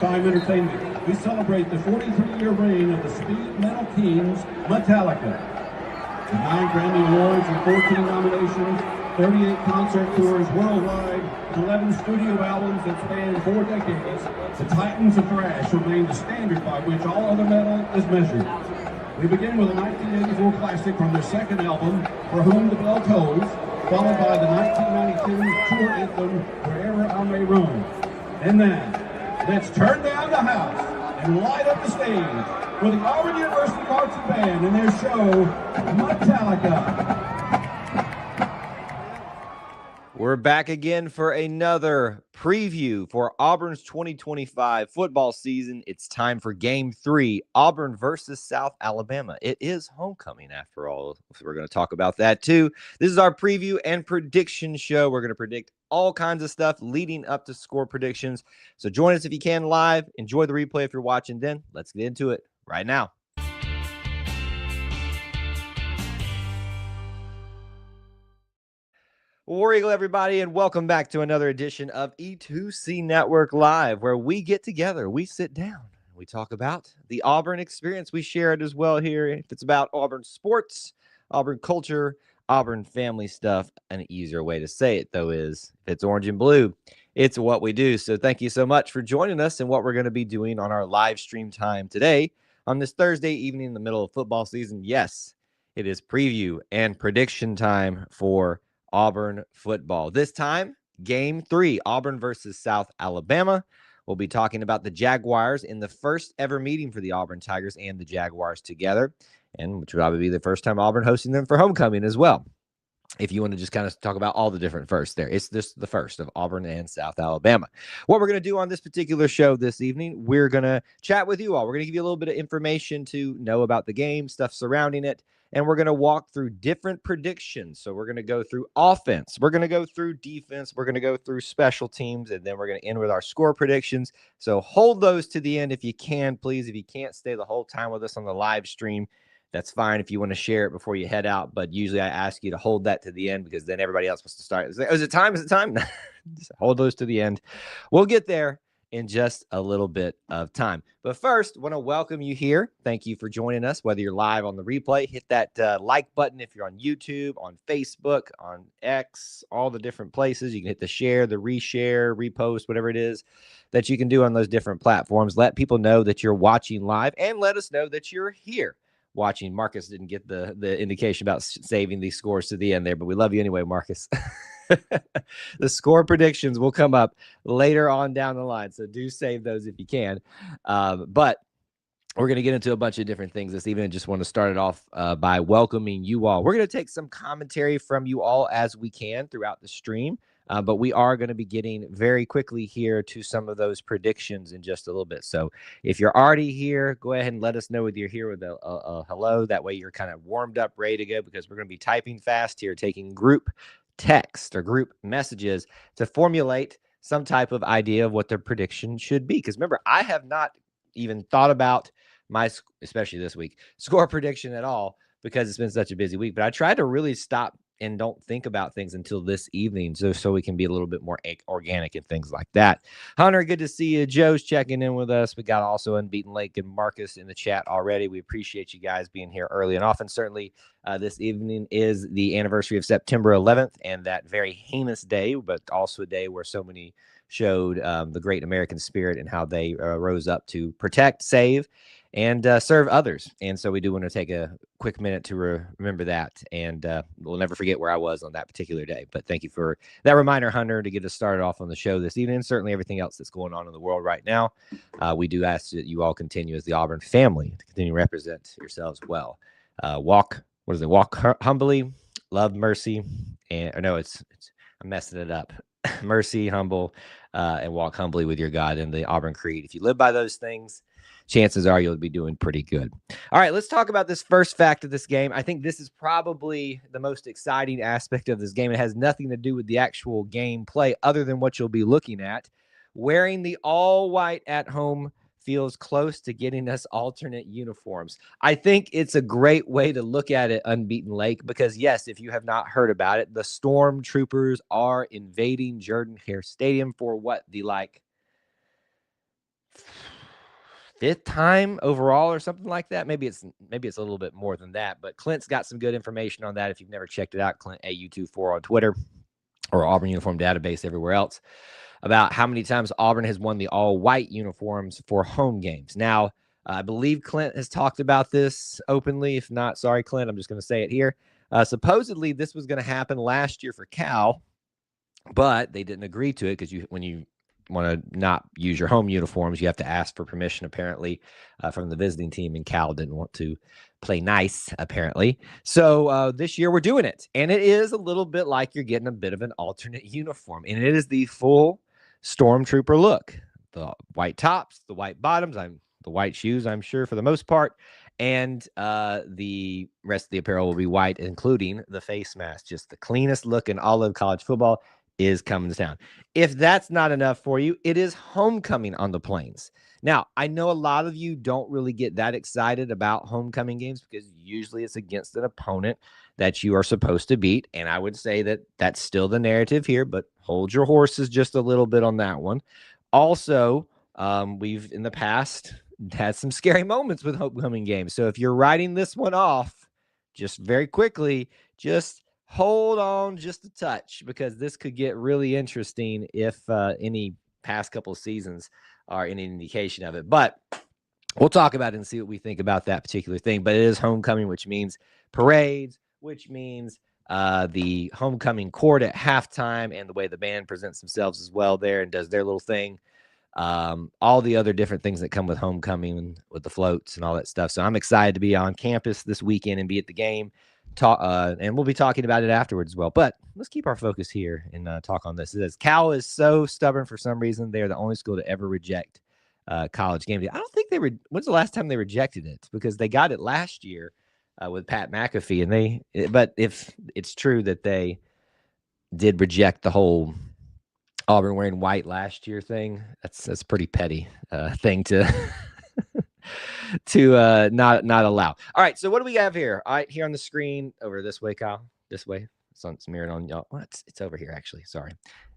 Time Entertainment, we celebrate the 43-year reign of the speed metal kings, Metallica. With 9 Grammy Awards and 14 nominations, 38 concert tours worldwide, and 11 studio albums that span 4 decades, the Titans of Thrash remain the standard by which all other metal is measured. We begin with a 1984 classic from their second album, For Whom the Bell Tolls, followed by the 1992 tour anthem, Wherever I May Roam. And then, let's turn down the house and light up the stage with the Auburn University Marching Band and their show, Metallica. We're back again for another preview for Auburn's 2025 football season. It's time for Game 3, Auburn versus South Alabama. It is homecoming, after all. So we're going to talk about that, too. This is our preview and prediction show. We're going to predict all kinds of stuff leading up to score predictions. So join us if you can live. Enjoy the replay if you're watching then. Let's get into it right now. War Eagle, everybody, and welcome back to another edition of E2C Network Live, where we get together, we sit down, we talk about the Auburn experience. We share it as well here. If it's about Auburn sports, Auburn culture, Auburn family stuff, an easier way to say it, though, is if it's orange and blue, it's what we do. So thank you so much for joining us and what we're going to be doing on our live stream time today on this Thursday evening in the middle of football season. Yes, it is preview and prediction time for Auburn football. This time, Game 3, Auburn versus South Alabama. We'll be talking about the Jaguars in the first ever meeting for the Auburn Tigers and the Jaguars together, and which would probably be the first time Auburn hosting them for homecoming as well. If you want to just kind of talk about all the different firsts there, it's just the first of Auburn and South Alabama. What we're going to do on this particular show this evening, we're going to chat with you all. We're going to give you a little bit of information to know about the game, stuff surrounding it, and we're going to walk through different predictions. So we're going to go through offense. We're going to go through defense. We're going to go through special teams, and then we're going to end with our score predictions. So hold those to the end if you can, please. If you can't stay the whole time with us on the live stream, that's fine if you want to share it before you head out. But usually I ask you to hold that to the end because then everybody else wants to start. Is it time? Is it time? Just hold those to the end. We'll get there in just a little bit of time. But first, I want to welcome you here. Thank you for joining us, whether you're live on the replay. Hit that like button if you're on YouTube, on Facebook, on X, all the different places. You can hit the share, the reshare, repost, whatever it is that you can do on those different platforms. Let people know that you're watching live and let us know that you're here watching. Marcus didn't get the indication about saving these scores to the end there, but we love you anyway, Marcus. The score predictions will come up later on down the line, so do save those if you can. But we're going to get into a bunch of different things this evening. I just want to start it off by welcoming you all. We're going to take some commentary from you all as we can throughout the stream, but we are going to be getting very quickly here to some of those predictions in just a little bit. So if you're already here, go ahead and let us know whether you're here with a hello. That way you're kind of warmed up, ready to go, because we're going to be typing fast here, taking group text or group messages to formulate some type of idea of what their prediction should be. Because remember, I have not even thought about my, especially this week, score prediction at all because it's been such a busy week. But I tried to really stop and don't think about things until this evening so we can be a little bit more organic and things like that. Hunter, good to see you. Joe's checking in with us. We got also Unbeaten Lake and Marcus in the chat already. We appreciate you guys being here early and often. Certainly this evening is the anniversary of September 11th and that very heinous day, but also a day where so many showed the great American spirit and how they rose up to protect, save, and serve others. And so we do want to take a quick minute to remember that. And we'll never forget where I was on that particular day. But thank you for that reminder, Hunter, to get us started off on the show this evening. Certainly everything else that's going on in the world right now. We do ask that you all continue as the Auburn family to continue to represent yourselves well. Walk humbly, love mercy. And or no, it's I'm messing it up. Mercy, humble, and walk humbly with your God in the Auburn Creed. If you live by those things, chances are you'll be doing pretty good. All right, let's talk about this first fact of this game. I think this is probably the most exciting aspect of this game. It has nothing to do with the actual gameplay other than what you'll be looking at. Wearing the all-white at home feels close to getting us alternate uniforms. I think it's a great way to look at it, Unbeaten Lake, because, yes, if you have not heard about it, the Stormtroopers are invading Jordan-Hare Stadium for what, the, 5th time overall or something like that. Maybe it's a little bit more than that, but Clint's got some good information on that. If you've never checked it out, Clint AU24 on Twitter or Auburn Uniform Database everywhere else, about how many times Auburn has won the all-white uniforms for home games. Now, I believe Clint has talked about this openly. If not, sorry, Clint, I'm just going to say it here. Supposedly, this was going to happen last year for Cal, but they didn't agree to it because when you want to not use your home uniforms, you have to ask for permission, apparently, from the visiting team, and Cal didn't want to play nice, apparently. So this year we're doing it, and it is a little bit like you're getting a bit of an alternate uniform, and it is the full Stormtrooper look. The white tops, the white bottoms, the white shoes, I'm sure, for the most part, and the rest of the apparel will be white, including the face mask. Just the cleanest look in all of college football is coming to town. If that's not enough for you, it is homecoming on the Plains. Now, I know a lot of you don't really get that excited about homecoming games because usually it's against an opponent that you are supposed to beat. And I would say that that's still the narrative here, but hold your horses just a little bit on that one. Also, we've in the past had some scary moments with homecoming games. So if you're writing this one off, just very quickly, just hold on just a touch, because this could get really interesting if any past couple of seasons are any indication of it. But we'll talk about it and see what we think about that particular thing. But it is homecoming, which means parades, which means the homecoming court at halftime and the way the band presents themselves as well there and does their little thing. All the other different things that come with homecoming and with the floats and all that stuff. So I'm excited to be on campus this weekend and be at the game. And we'll be talking about it afterwards as well. But let's keep our focus here and talk on this. It says Cal is so stubborn for some reason. They are the only school to ever reject college game day. I don't think when's the last time they rejected it? Because they got it last year with Pat McAfee, but if it's true that they did reject the whole Auburn wearing white last year thing, that's pretty petty thing to not allow. All right, so what do we have here? All right, here on the screen, over this way, Kyle. This way. It's mirrored on y'all. Well, it's over here, actually. Sorry.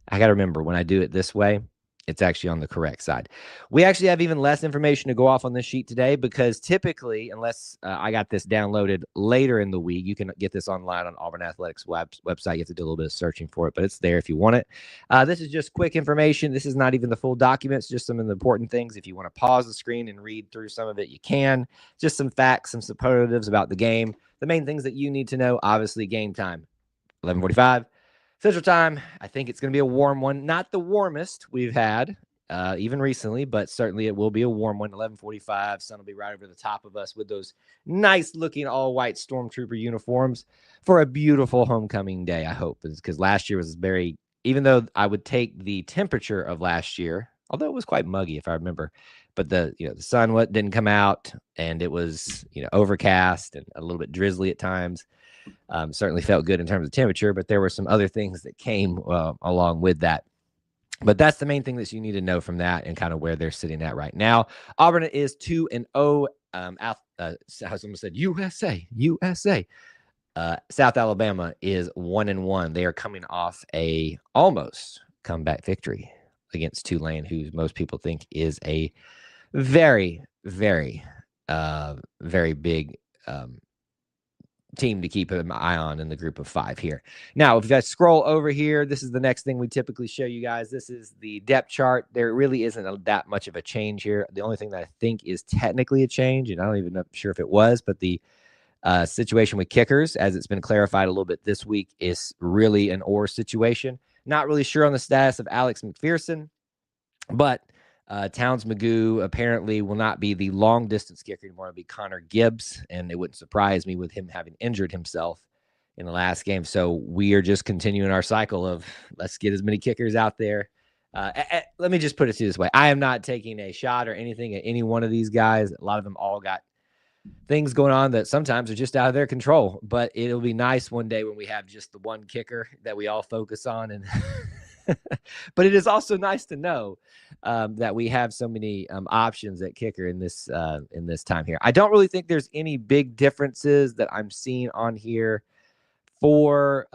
I got to remember, when I do it this way, it's actually on the correct side. We actually have even less information to go off on this sheet today because typically, unless I got this downloaded later in the week, you can get this online on Auburn Athletics website. You have to do a little bit of searching for it, but it's there if you want it. This is just quick information. This is not even the full documents, just some of the important things. If you want to pause the screen and read through some of it, you can. Just some facts, some superlatives about the game. The main things that you need to know, obviously, game time, 11:45. Central Time. I think it's going to be a warm one. Not the warmest we've had even recently, but certainly it will be a warm one. 11:45. Sun will be right over the top of us with those nice-looking all-white Stormtrooper uniforms for a beautiful homecoming day, I hope. Because last year was even though I would take the temperature of last year, although it was quite muggy if I remember, but the sun didn't come out, and it was overcast and a little bit drizzly at times. Certainly felt good in terms of temperature, but there were some other things that came along with that. But that's the main thing that you need to know from that and kind of where they're sitting at right now. Auburn is 2-0. Someone said USA. South Alabama is 1-1. They are coming off a almost comeback victory against Tulane, who most people think is a very, very, very big team to keep an eye on in the group of 5 here. Now, if you guys scroll over here, this is the next thing we typically show you guys. This is the depth chart. There really isn't that much of a change here. The only thing that I think is technically a change, and I don't even know sure if it was, but the situation with kickers, as it's been clarified a little bit this week, is really an or situation. Not really sure on the status of Alex McPherson, but Towns Magoo apparently will not be the long distance kicker anymore. It'll be Connor Gibbs, and it wouldn't surprise me with him having injured himself in the last game. So we are just continuing our cycle of let's get as many kickers out there. Let me just put it this way. I am not taking a shot or anything at any one of these guys. A lot of them all got things going on that sometimes are just out of their control, but it'll be nice one day when we have just the one kicker that we all focus on. And but it is also nice to know that we have so many options at kicker in this time here. I don't really think there's any big differences that I'm seeing on here for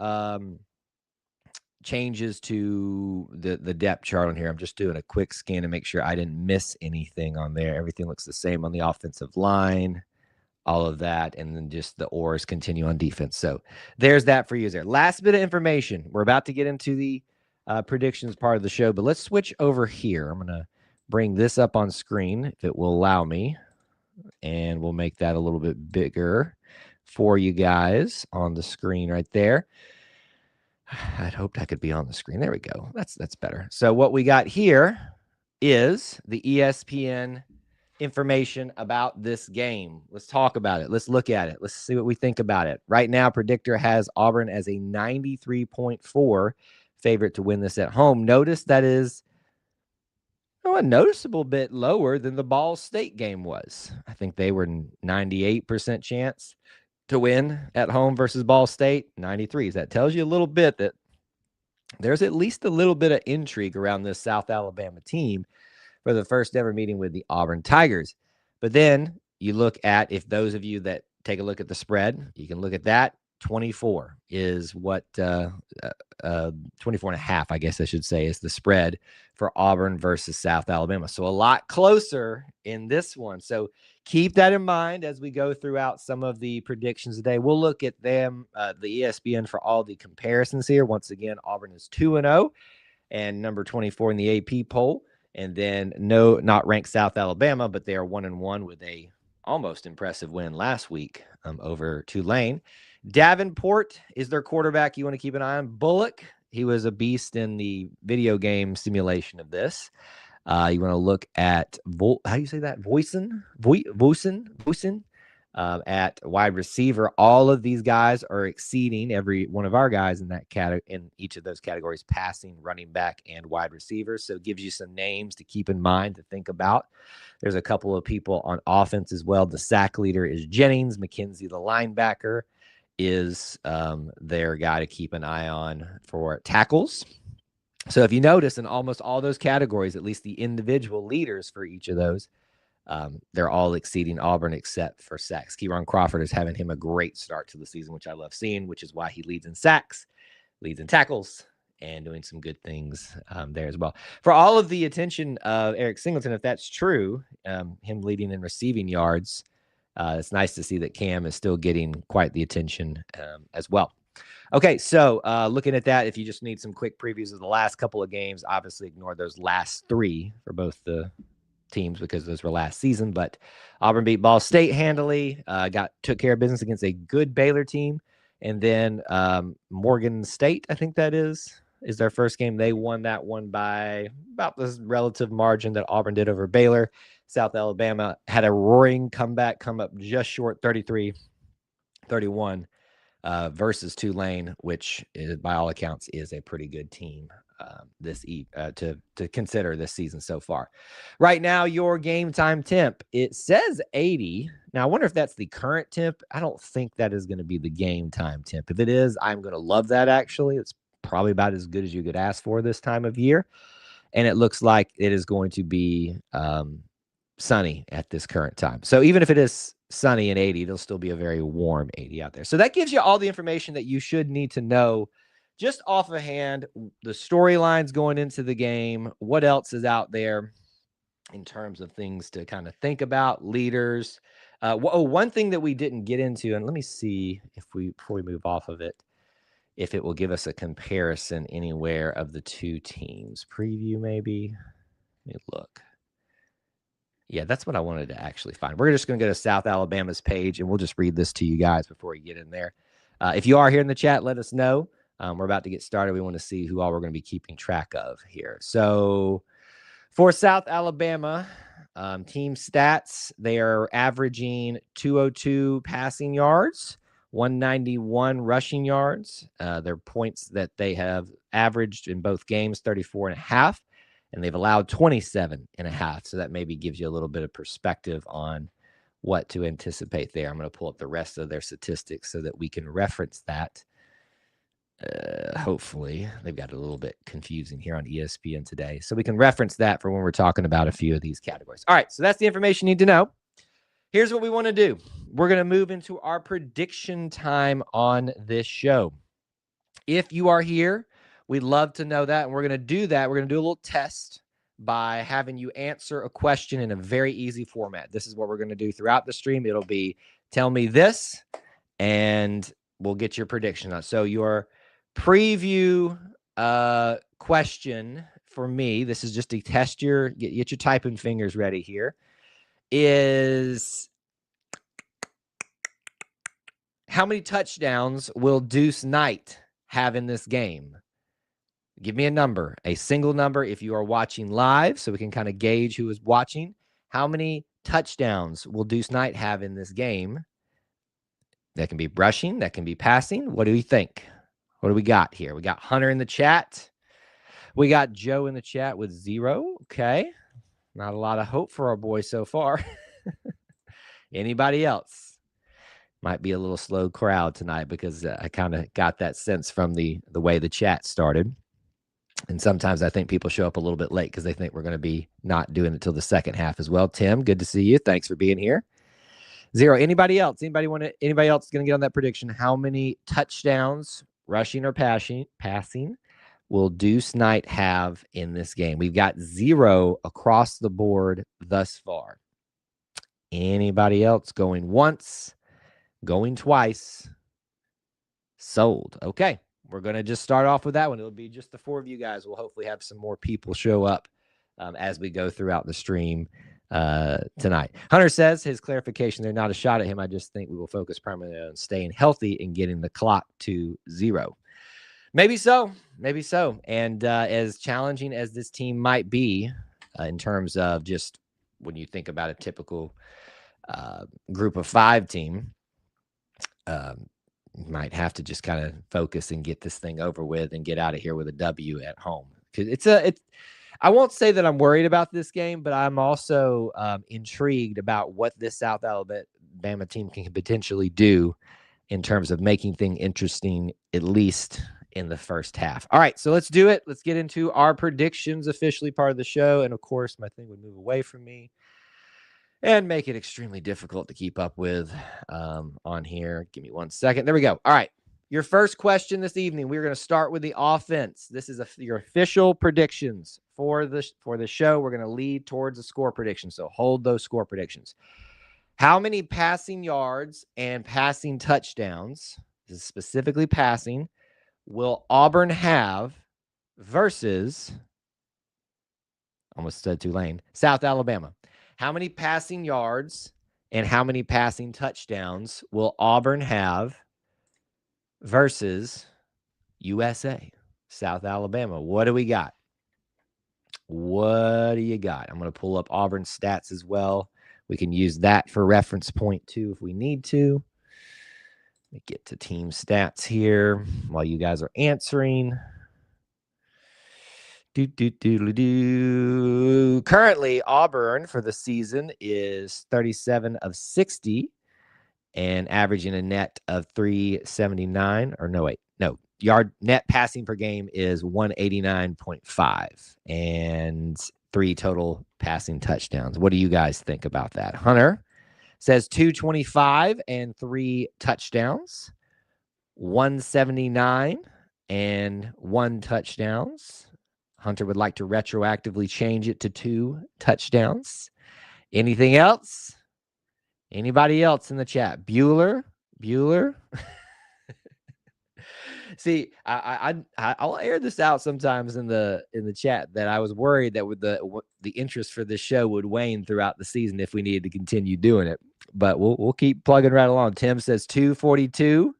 changes to the depth chart on here. I'm just doing a quick scan to make sure I didn't miss anything on there. Everything looks the same on the offensive line, all of that, and then just the oars continue on defense. So there's that for you there. Last bit of information. We're about to get into the predictions part of the show, but let's switch over here. I'm going to bring this up on screen if it will allow me, and we'll make that a little bit bigger for you guys on the screen right there. I'd hoped I could be on the screen. There we go. That's better. So what we got here is the ESPN information about this game. Let's talk about it. Let's look at it. Let's see what we think about it. Right now, Predictor has Auburn as a 93.4 favorite to win this at home. Notice that is a noticeable bit lower than the Ball State game was. I think they were 98% chance to win at home versus Ball State, 93s. That tells you a little bit that there's at least a little bit of intrigue around this South Alabama team for the first ever meeting with the Auburn Tigers. But then you look at, if those of you that take a look at the spread, you can look at that. 24 is what 24 and a half, I guess I should say, is the spread for Auburn versus South Alabama. So a lot closer in this one. So keep that in mind as we go throughout some of the predictions today. We'll look at them, the ESPN, for all the comparisons here. Once again, Auburn is 2-0 and number 24 in the AP poll. And then not ranked South Alabama, but they are 1-1 with a almost impressive win last week over Tulane. Davenport is their quarterback you want to keep an eye on. Bullock, he was a beast in the video game simulation of this. You want to look at, how do you say that? Voisin at wide receiver. All of these guys are exceeding every one of our guys in that in each of those categories: passing, running back, and wide receivers. So it gives you some names to keep in mind, to think about. There's a couple of people on offense as well. The sack leader is Jennings. McKenzie, the linebacker, is their guy to keep an eye on for tackles. So if you notice, in almost all those categories, at least the individual leaders for each of those, they're all exceeding Auburn except for sacks. Kieron Crawford is having him a great start to the season, which I love seeing, which is why he leads in sacks, leads in tackles, and doing some good things there as well. For all of the attention of Eric Singleton, if that's true, him leading in receiving yards, it's nice to see that Cam is still getting quite the attention as well. Okay, so looking at that, if you just need some quick previews of the last couple of games, obviously ignore those last three for both the teams because those were last season. But Auburn beat Ball State handily, took care of business against a good Baylor team. And then Morgan State, I think that is their first game. They won that one by about the relative margin that Auburn did over Baylor. South Alabama had a roaring comeback, come up just short, 33-31 versus Tulane, which is, by all accounts, is a pretty good team to consider this season so far. Right now, your game time temp, it says 80. Now, I wonder if that's the current temp. I don't think that is going to be the game time temp. If it is, I'm going to love that, actually. It's probably about as good as you could ask for this time of year. And it looks like it is going to be sunny at this current time. So even if it is sunny and 80, it'll still be a very warm 80 out there. So that gives you all the information that you should need to know just off of hand, the storylines going into the game, what else is out there in terms of things to kind of think about, leaders. One thing that we didn't get into, and let me see before we move off of it, if it will give us a comparison anywhere of the two teams. Preview, maybe. Let me look. Yeah, that's what I wanted to actually find. We're just going to go to South Alabama's page, and we'll just read this to you guys before we get in there. If you are here in the chat, let us know. We're about to get started. We want to see who all we're going to be keeping track of here. So for South Alabama, team stats, they are averaging 202 passing yards, 191 rushing yards. Their points that they have averaged in both games, 34.5. And they've allowed 27.5. So that maybe gives you a little bit of perspective on what to anticipate there. I'm going to pull up the rest of their statistics so that we can reference that. Hopefully, they've got it a little bit confusing here on ESPN today. So we can reference that for when we're talking about a few of these categories. All right, so that's the information you need to know. Here's what we want to do. We're going to move into our prediction time on this show. If you are here We'd love to know that. And we're going to do that. We're going to do a little test by having you answer a question in a very easy format. This is what we're going to do throughout the stream. It'll be tell me this, and we'll get your prediction on. So your preview question for me, this is just to test your, get your typing fingers ready here, is how many touchdowns will Deuce Knight have in this game? Give me a number, a single number if you are watching live, so we can kind of gauge who is watching. How many touchdowns will Deuce Knight have in this game? That can be rushing, that can be passing. What do we think? What do we got here? We got Hunter in the chat. We got Joe in the chat with 0. Okay. Not a lot of hope for our boy so far. Anybody else? Might be a little slow crowd tonight because I kind of got that sense from the way the chat started. And sometimes I think people show up a little bit late because they think we're going to be not doing it till the second half as well. Tim, good to see you. Thanks for being here. 0. Anybody else? Anybody else going to get on that prediction? How many touchdowns, rushing or passing, will Deuce Knight have in this game? We've got 0 across the board thus far. Anybody else going once, going twice? Sold. Okay. We're going to just start off with that one. It'll be just the 4 of you guys. We'll hopefully have some more people show up as we go throughout the stream tonight. Hunter says his clarification, they're not a shot at him. I just think we will focus primarily on staying healthy and getting the clock to 0. Maybe so. Maybe so. And as challenging as this team might be in terms of just when you think about a typical group of 5 team, you might have to just kind of focus and get this thing over with and get out of here with a W at home. I won't say that I'm worried about this game, but I'm also intrigued about what this South Alabama team can potentially do in terms of making things interesting, at least in the first half. All right, so let's do it. Let's get into our predictions, officially part of the show. And of course, my thing would move away from me and make it extremely difficult to keep up with on here. Give me 1 second. There we go. All right. Your first question this evening, we're going to start with the offense. This is your official predictions for the show. We're going to lead towards a score prediction, so hold those score predictions. How many passing yards and passing touchdowns, this is specifically passing, will Auburn have versus, almost said Tulane, South Alabama? How many passing yards and how many passing touchdowns will Auburn have versus USA, South Alabama? What do we got? What do you got? I'm going to pull up Auburn stats as well. We can use that for reference point too if we need to. Let me get to team stats here while you guys are answering. Currently, Auburn for the season is 37 of 60 and averaging a net of 379. Yard net passing per game is 189.5 and 3 total passing touchdowns. What do you guys think about that? Hunter says 225 and 3 touchdowns, 179 and 1 touchdowns. Hunter would like to retroactively change it to 2 touchdowns. Anything else? Anybody else in the chat? Bueller? See, I'll air this out sometimes in the chat that I was worried that with the interest for this show would wane throughout the season if we needed to continue doing it. But we'll keep plugging right along. Tim says 242,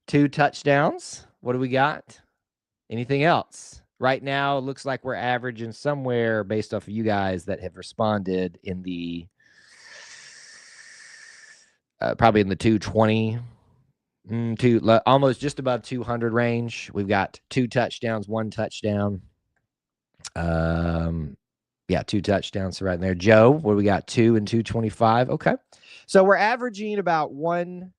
2 touchdowns. What do we got? Anything else? Right now, it looks like we're averaging somewhere based off of you guys that have responded in the probably in the 220 to almost just above 200 range. We've got 2 touchdowns, 1 touchdown. 2 touchdowns right in there. Joe, what do we got? 2 and 225. Okay. So we're averaging about 1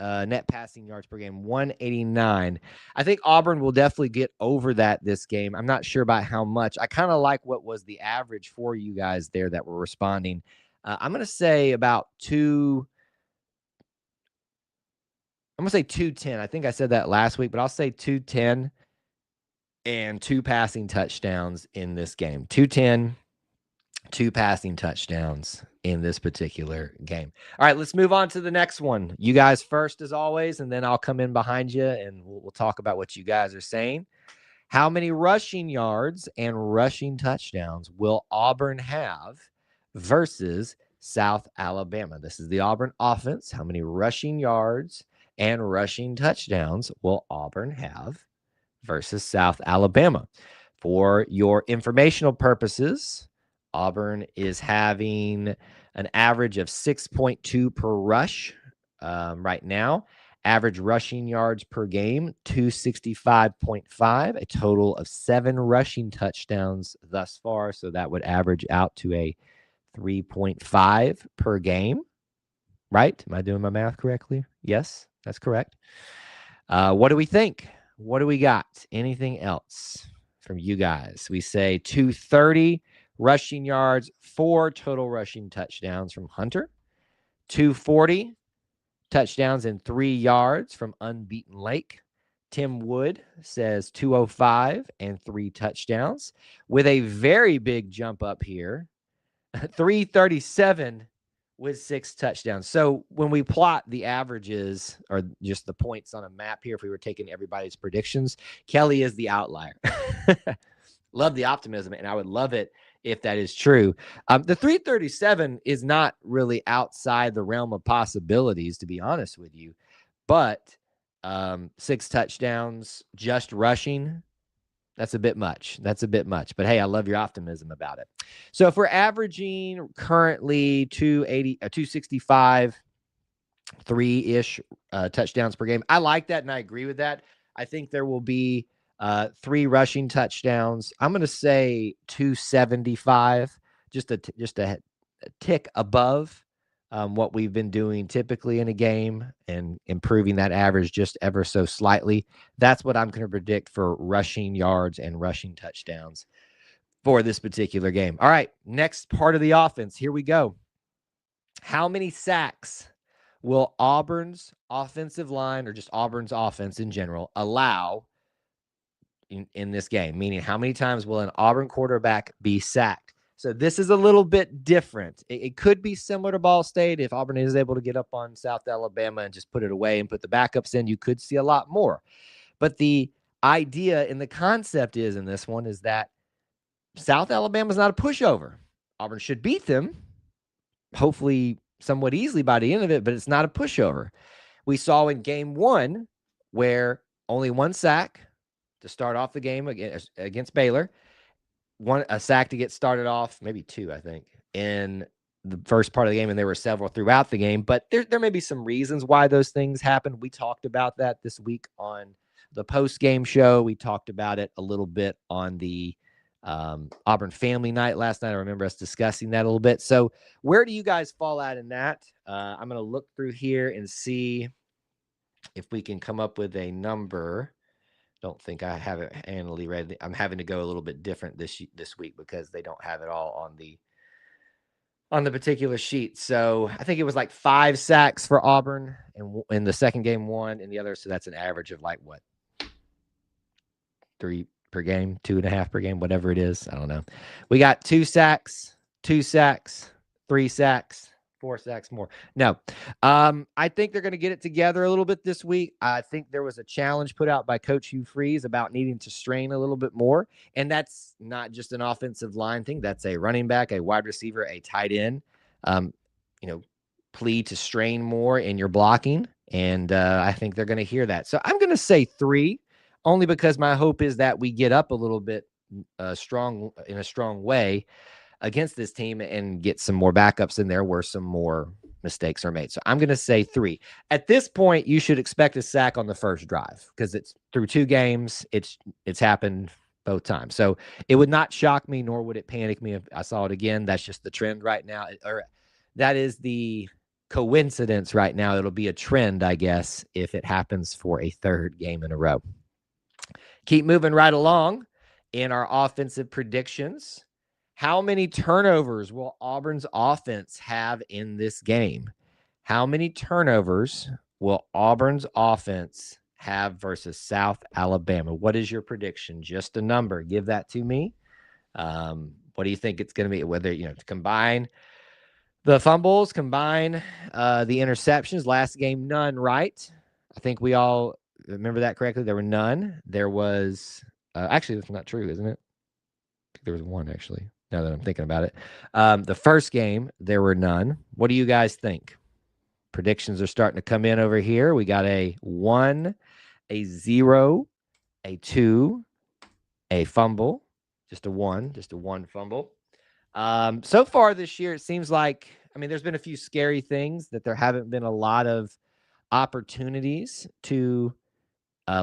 net passing yards per game, 189. I think Auburn will definitely get over that this game. I'm not sure about how much. I kind of like what was the average for you guys there that were responding. I'm going to say about 210. I think I said that last week, but I'll say 210. and 2 passing touchdowns in this game. 210, 2 passing touchdowns in this particular game. All right, let's move on to the next one. You guys first, as always, and then I'll come in behind you and we'll talk about what you guys are saying. How many rushing yards and rushing touchdowns will Auburn have versus South Alabama? This is the Auburn offense. How many rushing yards and rushing touchdowns will Auburn have versus South Alabama? For your informational purposes, Auburn is having an average of 6.2 per rush right now. Average rushing yards per game, 265.5, a total of 7 rushing touchdowns thus far. So that would average out to a 3.5 per game, right? Am I doing my math correctly? Yes, that's correct. What do we think? What do we got? Anything else from you guys? We say 230 rushing yards, 4 total rushing touchdowns from Hunter, 240 touchdowns and 3 yards from Unbeaten Lake. Tim Wood says 205 and 3 touchdowns with a very big jump up here. 337 with 6 touchdowns. So when we plot the averages or just the points on a map here, if we were taking everybody's predictions, Kelly is the outlier. Love the optimism, and I would love it if that is true. The 337 is not really outside the realm of possibilities, to be honest with you. But 6 touchdowns just rushing, that's a bit much. That's a bit much. But hey, I love your optimism about it. So if we're averaging currently 265, 3-ish touchdowns per game, I like that, and I agree with that. I think there will be 3 rushing touchdowns. I'm going to say 275, just a tick above what we've been doing typically in a game and improving that average just ever so slightly. That's what I'm going to predict for rushing yards and rushing touchdowns for this particular game. All right, next part of the offense. Here we go. How many sacks will Auburn's offensive line, or just Auburn's offense in general, allow in this game? Meaning, how many times will an Auburn quarterback be sacked? So this is a little bit different. It could be similar to Ball State. If Auburn is able to get up on South Alabama and just put it away and put the backups in, you could see a lot more. But the idea and the concept is in this one is that South Alabama is not a pushover. Auburn should beat them, hopefully somewhat easily by the end of it, but it's not a pushover. We saw in game 1 where only 1 sack to start off the game against Baylor, a sack to get started off, maybe 2, I think, in the first part of the game, and there were several throughout the game. But there may be some reasons why those things happened. We talked about that this week on the post-game show. We talked about it a little bit on the Auburn Family Night last night. I remember us discussing that a little bit. So where do you guys fall at in that? I'm going to look through here and see if we can come up with a number. Don't think I have it handily read. I'm having to go a little bit different this week because they don't have it all on the particular sheet. So I think it was like 5 sacks for Auburn in the second game, 1 in the other. So that's an average of like what, 3 per game, 2.5 per game, whatever it is. I don't know. We got 2 sacks, 3 sacks, 4 sacks more. No, I think they're going to get it together a little bit this week. I think there was a challenge put out by Coach Hugh Freeze about needing to strain a little bit more. And that's not just an offensive line thing. That's a running back, a wide receiver, a tight end, plea to strain more in your blocking. And I think they're going to hear that. So I'm going to say 3, only because my hope is that we get up a little bit in a strong way against this team and get some more backups in there where some more mistakes are made. So I'm going to say 3. At this point, you should expect a sack on the first drive because it's through 2 games. It's happened both times. So it would not shock me, nor would it panic me if I saw it again. That's just the trend right now. Or that is the coincidence right now. It'll be a trend, I guess, if it happens for a 3rd game in a row. Keep moving right along in our offensive predictions. How many turnovers will Auburn's offense have in this game? How many turnovers will Auburn's offense have versus South Alabama? What is your prediction? Just a number. Give that to me. What do you think it's going to be? Whether, to combine the fumbles, combine the interceptions. Last game, none, right? I think we all remember that correctly. There were none. There was actually, that's not true, isn't it? There was one, actually, now that I'm thinking about it. The first game, there were none. What do you guys think? Predictions are starting to come in over here. We got a 1, a 0, a 2, a fumble, just a one fumble. So far this year, it seems like, there's been a few scary things, that there haven't been a lot of opportunities to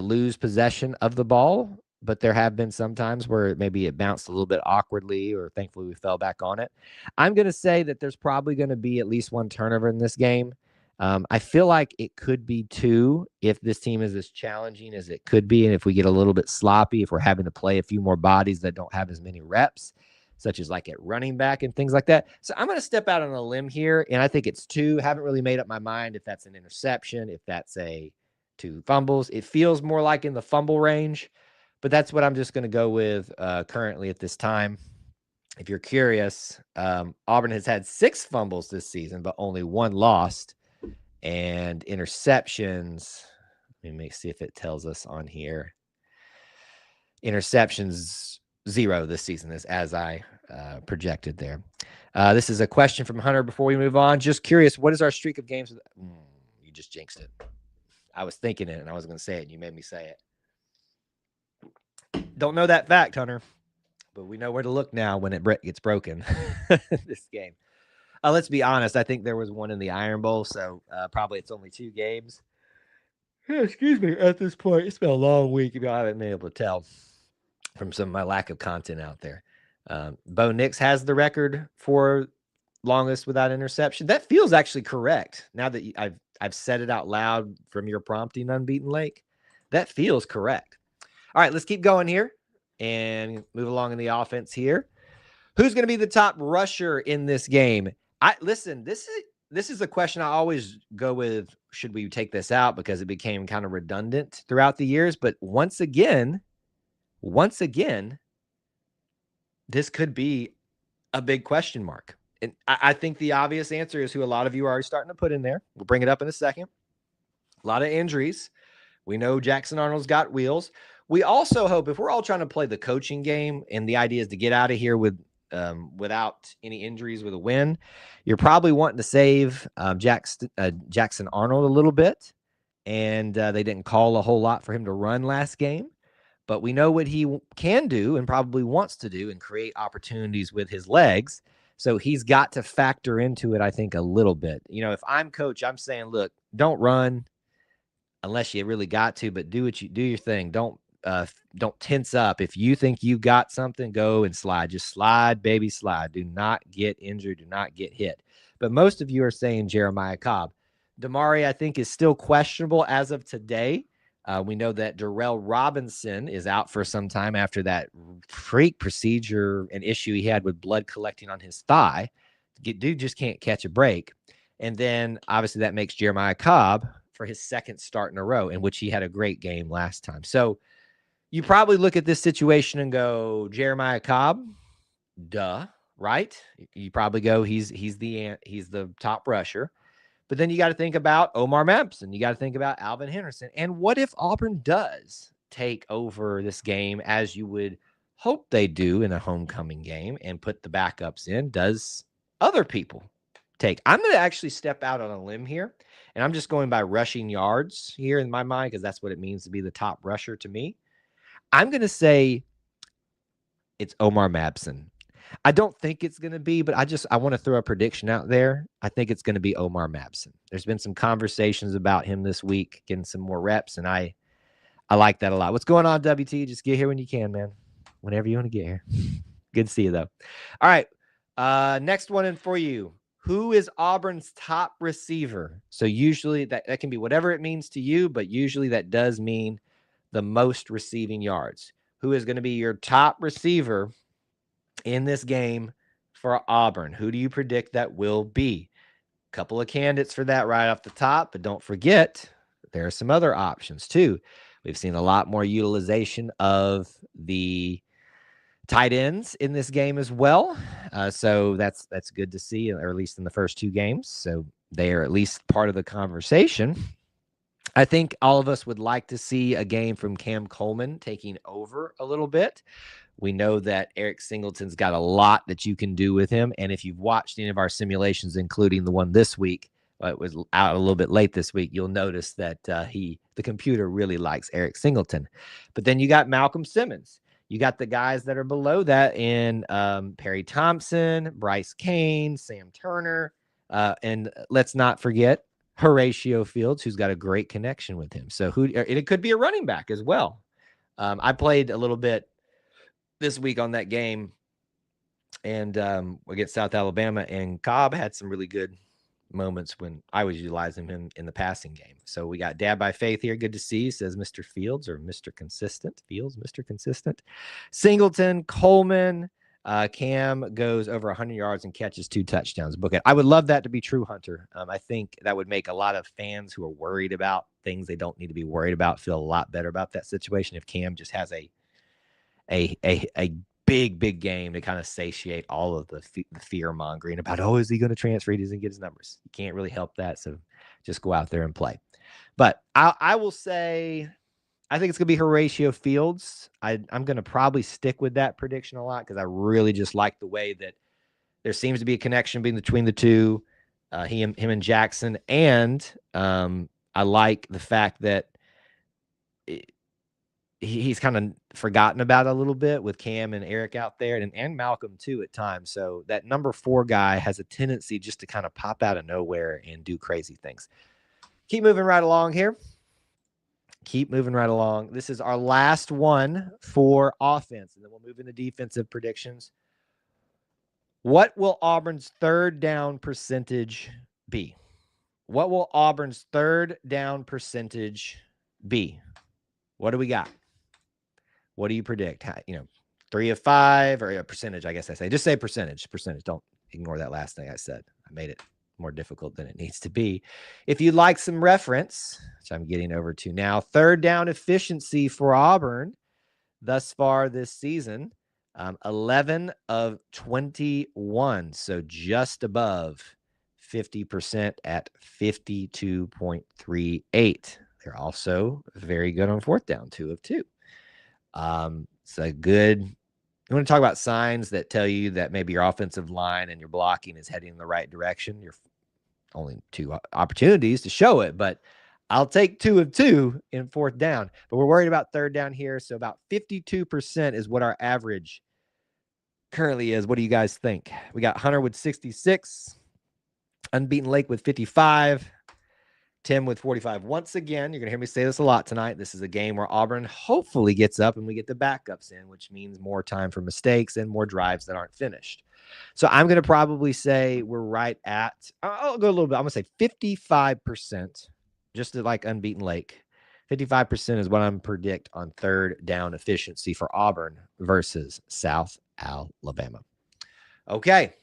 lose possession of the ball, but there have been some times where maybe it bounced a little bit awkwardly, or thankfully we fell back on it. I'm going to say that there's probably going to be at least one turnover in this game. I feel like it could be 2 if this team is as challenging as it could be, and if we get a little bit sloppy, if we're having to play a few more bodies that don't have as many reps, such as like at running back and things like that. So I'm going to step out on a limb here, and I think it's 2. Haven't really made up my mind if that's an interception, if that's a 2 fumbles. It feels more like in the fumble range, but that's what I'm just going to go with currently at this time. If you're curious, Auburn has had 6 fumbles this season, but only 1 lost. And interceptions, let me see if it tells us on here. Interceptions 0 this season, as I projected there. This is a question from Hunter before we move on. Just curious, what is our streak of games? You just jinxed it. I was thinking it, and I was going to say it, and you made me say it. Don't know that fact, Hunter, but we know where to look now when it gets broken. This game. Let's be honest. I think there was one in the Iron Bowl, so probably it's only 2 games. Excuse me. At this point, it's been a long week. If y'all haven't been able to tell from some of my lack of content out there. Bo Nix has the record for longest without interception. That feels actually correct. Now that I've said it out loud from your prompting, Unbeaten Lake, that feels correct. All right, let's keep going here and move along in the offense here. Who's going to be the top rusher in this game? Listen, this is a question I always go with. Should we take this out, because it became kind of redundant throughout the years? But once again, this could be a big question mark. And I think the obvious answer is who a lot of you are already starting to put in there. We'll bring it up in a second. A lot of injuries. We know Jackson Arnold's got wheels. We also hope, if we're all trying to play the coaching game and the idea is to get out of here without any injuries with a win, you're probably wanting to save Jackson Arnold a little bit. And they didn't call a whole lot for him to run last game. But we know what he can do and probably wants to do, and create opportunities with his legs. So he's got to factor into it, I think, a little bit. If I'm coach, I'm saying, look, don't run unless you really got to, but do your thing. Don't tense up. If you think you got something, go and slide. Just slide, baby, slide. Do not get injured. Do not get hit. But most of you are saying Jeremiah Cobb. Damari, I think, is still questionable as of today. We know that Darrell Robinson is out for some time after that freak procedure and issue he had with blood collecting on his thigh. Dude just can't catch a break. And then, obviously, that makes Jeremiah Cobb for his 2nd start in a row, in which he had a great game last time. So you probably look at this situation and go, Jeremiah Cobb, duh, right? You probably go, he's the top rusher. But then you got to think about Omar Mempson. You got to think about Alvin Henderson. And what if Auburn does take over this game, as you would hope they do in a homecoming game, and put the backups in? Does other people take? I'm going to actually step out on a limb here, and I'm just going by rushing yards here in my mind, because that's what it means to be the top rusher to me. I'm going to say it's Omar Mempson. I don't think it's going to be, but I want to throw a prediction out there. I think it's going to be Omar Mempson. There's been some conversations about him this week, getting some more reps, and I like that a lot. What's going on, WT? Just get here when you can, man. Whenever you want to get here. Good to see you, though. All right. Next one in for you. Who is Auburn's top receiver? So usually that can be whatever it means to you, but usually that does mean the most receiving yards. Who is going to be your top receiver in this game for Auburn? Who do you predict that will be? A couple of candidates for that right off the top, but don't forget, there are some other options too. We've seen a lot more utilization of the tight ends in this game as well. So that's good to see, or at least in the first 2 games. So they are at least part of the conversation. I think all of us would like to see a game from Cam Coleman taking over a little bit. We know that Eric Singleton's got a lot that you can do with him. And if you've watched any of our simulations, including the one this week, it was out a little bit late this week, you'll notice that the computer really likes Eric Singleton. But then you got Malcolm Simmons. You got the guys that are below that in Perry Thompson, Bryce Kane, Sam Turner, and let's not forget Horatio Fields, who's got a great connection with him. So it could be a running back as well. I played a little bit this week on that game and against South Alabama, and Cobb had some really good moments when I was utilizing him in the passing game. So we got Dad by Faith here. Good to see you, says Mr. Fields, or Mr. Consistent. Fields, Mr. Consistent. Singleton, Coleman, Cam goes over 100 yards and catches 2 touchdowns. Book it. I would love that to be true, Hunter. I think that would make a lot of fans who are worried about things they don't need to be worried about feel a lot better about that situation if Cam just has a big game to kind of satiate all of the fear mongering about, oh, is he going to transfer? He doesn't get his numbers. You can't really help that. So just go out there and play. But I will say, I think it's going to be Horatio Fields. I'm going to probably stick with that prediction a lot because I really just like the way that there seems to be a connection between the two, him and Jackson. And I like the fact that he's kind of forgotten about a little bit with Cam and Eric out there and Malcolm too at times. So that number 4 guy has a tendency just to kind of pop out of nowhere and do crazy things. Keep moving right along here. Keep moving right along. This is our last one for offense, and then we'll move into defensive predictions. What will Auburn's third down percentage be? What will Auburn's third down percentage be? What do we got? What do you predict? 3 of 5 or a percentage, I guess I say. Just say percentage. Don't ignore that last thing I said. I made it more difficult than it needs to be. If you'd like some reference, which I'm getting over to now, third down efficiency for Auburn thus far this season, 11 of 21. So just above 50% at 52.38. They're also very good on fourth down, 2 of 2. It's a good, you want to talk about signs that tell you that maybe your offensive line and your blocking is heading in the right direction. You're only 2 opportunities to show it, but I'll take 2 of 2 in fourth down, but we're worried about third down here. So about 52% is what our average currently is. What do you guys think? We got Hunter with 66, Unbeaten Lake with 55, Tim with 45. Once again, you're going to hear me say this a lot tonight. This is a game where Auburn hopefully gets up and we get the backups in, which means more time for mistakes and more drives that aren't finished. So I'm going to probably say we're right at, I'll go a little bit. I'm going to say 55%, just like Unbeaten Lake. 55% is what I'm predict on third down efficiency for Auburn versus South Alabama. Okay,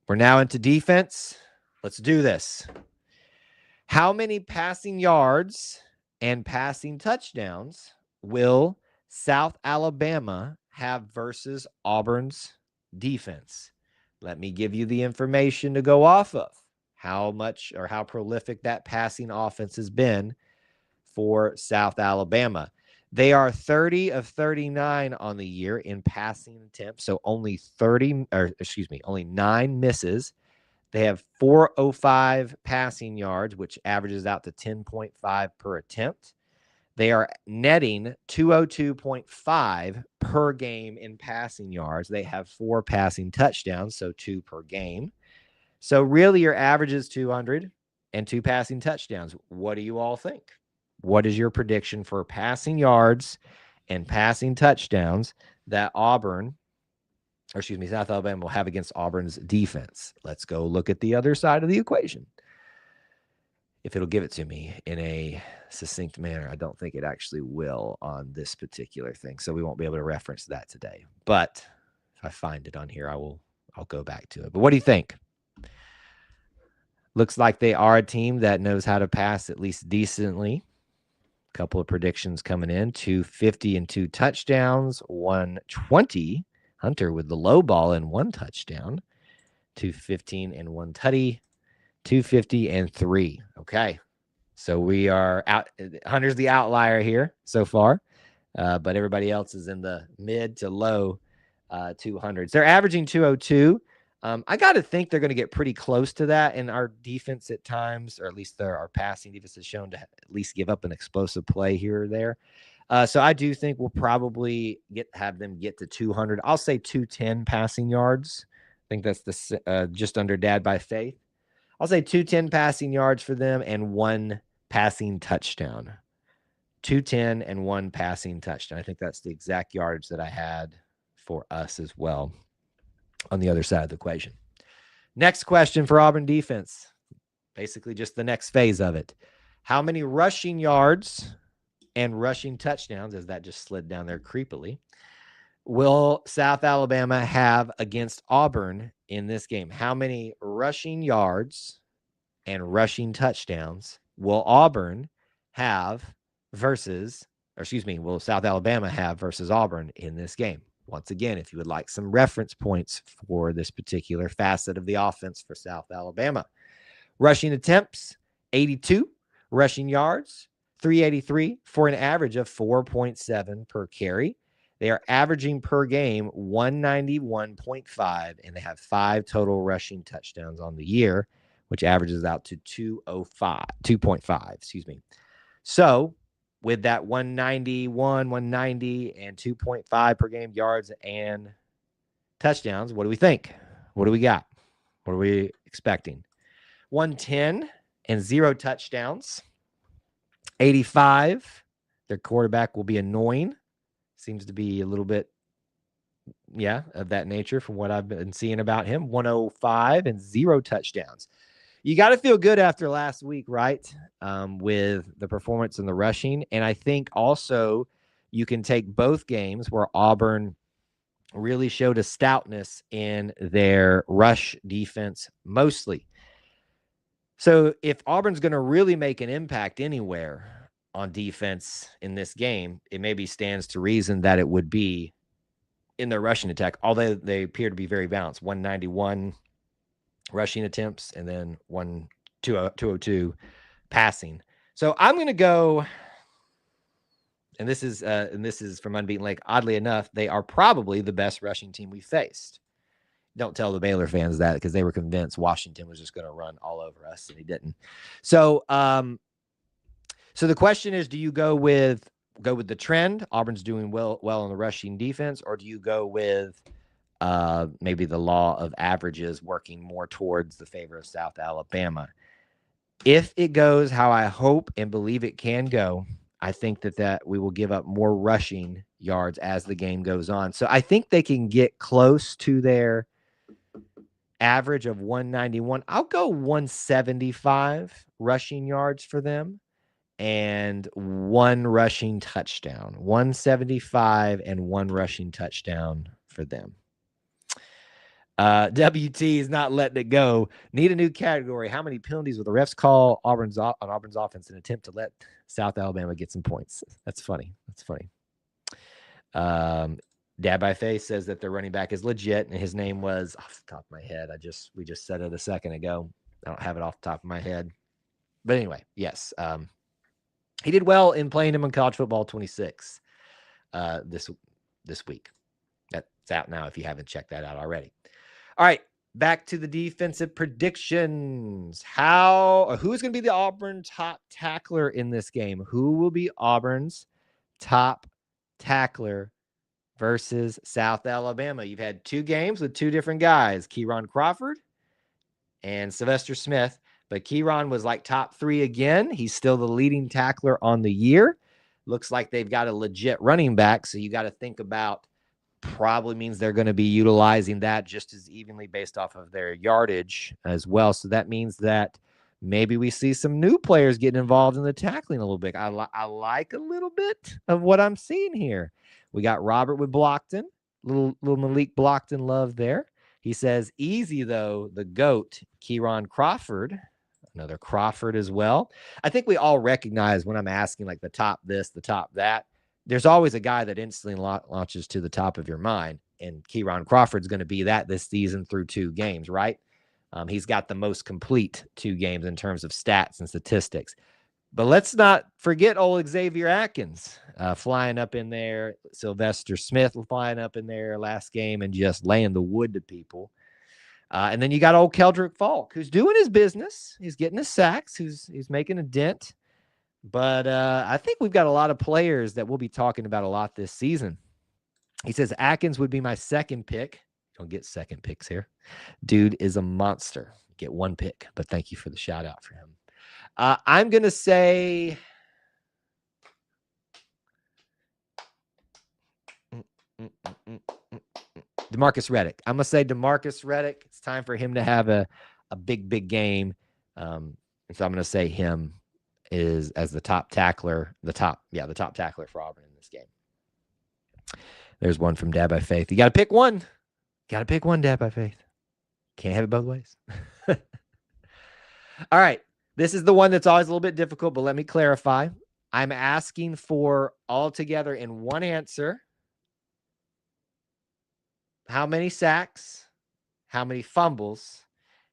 we're now into defense. Let's do this. How many passing yards and passing touchdowns will South Alabama have versus Auburn's defense? Let me give you the information to go off of. How much or how prolific that passing offense has been for South Alabama. They are 30 of 39 on the year in passing attempts, so only 9 misses. They have 405 passing yards, which averages out to 10.5 per attempt. They are netting 202.5 per game in passing yards. They have 4 passing touchdowns, so 2 per game. So really your average is 200 and 2 passing touchdowns. What do you all think? What is your prediction for passing yards and passing touchdowns that South Alabama will have against Auburn's defense? Let's go look at the other side of the equation. If it'll give it to me in a succinct manner, I don't think it actually will on this particular thing. So we won't be able to reference that today. But if I find it on here, I'll go back to it. But what do you think? Looks like they are a team that knows how to pass at least decently. couple of predictions coming in, 250 and 2 touchdowns, 120. Hunter with the low ball and 1 touchdown, 215 and 1 tutty, 250 and 3. Okay. So we are out. Hunter's the outlier here so far, but everybody else is in the mid to low 200s. They're averaging 202. I got to think they're going to get pretty close to that. And our defense at times, or at least our passing defense is shown to at least give up an explosive play here or there. So I do think we'll probably have them get to 200. I'll say 210 passing yards. I think that's the just under Dad by Faith. I'll say 210 passing yards for them and 1 passing touchdown. 210 and 1 passing touchdown. I think that's the exact yards that I had for us as well on the other side of the equation. Next question for Auburn defense. Basically just the next phase of it. How many rushing yards and rushing touchdowns, as that just slid down there creepily, will South Alabama have against Auburn in this game? How many rushing yards and rushing touchdowns will Auburn have will South Alabama have versus Auburn in this game? Once again, if you would like some reference points for this particular facet of the offense for South Alabama. Rushing attempts, 82. Rushing yards, 383, for an average of 4.7 per carry. They are averaging per game 191.5, and they have 5 total rushing touchdowns on the year, which averages out to 2.5. So with that 191, 190, and 2.5 per game yards and touchdowns, what do we think? What do we got? What are we expecting? 110 and 0 touchdowns. 85. Their quarterback will be annoying. Seems to be a little bit, of that nature from what I've been seeing about him. 105 and 0 touchdowns. You got to feel good after last week, right? With the performance in the rushing. And I think also you can take both games where Auburn really showed a stoutness in their rush defense mostly. So if Auburn's going to really make an impact anywhere on defense in this game, it maybe stands to reason that it would be in their rushing attack, although they appear to be very balanced. 191 rushing attempts and then 202 passing. So I'm going to go, and this is from Unbeaten Lake. Oddly enough, they are probably the best rushing team we faced. Don't tell the Baylor fans that, because they were convinced Washington was just going to run all over us, and he didn't. So, so the question is, do you go with the trend? Auburn's doing well on the rushing defense, or do you go with maybe the law of averages working more towards the favor of South Alabama? If it goes how I hope and believe it can go, I think that we will give up more rushing yards as the game goes on. So I think they can get close to their average of 191. I'll go 175 rushing yards for them and 1 rushing touchdown. 175 and 1 rushing touchdown for them. WT is not letting it go. Need a new category. How many penalties will the refs call on Auburn's offense in an attempt to let South Alabama get some points? That's funny. Dad by Face says that their running back is legit, and his name was off the top of my head. We just said it a second ago. I don't have it off the top of my head. But anyway, yes. He did well in playing him in College Football 26 this week. That's out now if you haven't checked that out already. All right, back to the defensive predictions. Who's going to be the Auburn top tackler in this game? Who will be Auburn's top tackler versus South Alabama? You've had 2 games with 2 different guys, Kieron Crawford and Sylvester Smith. But Kieron was like top 3 again. He's still the leading tackler on the year. Looks like they've got a legit running back, so you got to think about, probably means they're going to be utilizing that just as evenly based off of their yardage as well. So that means that maybe we see some new players getting involved in the tackling a little bit. I like a little bit of what I'm seeing here. We got Robert with Blockton, little Malik Blockton love there. He says, easy though, the GOAT, Kieron Crawford. another Crawford as well. I think we all recognize when I'm asking like the top this, the top that, there's always a guy that instantly launches to the top of your mind. And Keyron Crawford's going to be that this season through 2 games, right? He's got the most complete 2 games in terms of stats and statistics. But let's not forget old Xavier Atkins flying up in there. Sylvester Smith flying up in there last game and just laying the wood to people. And then you got old Keldrick Falk, who's doing his business. He's getting his sacks. He's making a dent. But I think we've got a lot of players that we'll be talking about a lot this season. He says Atkins would be my second pick. Don't get second picks here. Dude is a monster. Get 1 pick, but thank you for the shout out for him. I'm going to say DeMarcus Reddick. I'm going to say DeMarcus Reddick. It's time for him to have a big game. And so I'm going to say him is as the top tackler, the top tackler for Auburn in this game. There's one from Dad by Faith. You got to pick one. Got to pick one, Dad by Faith. Can't have it both ways. All right. This is the one that's always a little bit difficult, but let me clarify. I'm asking for all together in one answer. How many sacks, how many fumbles,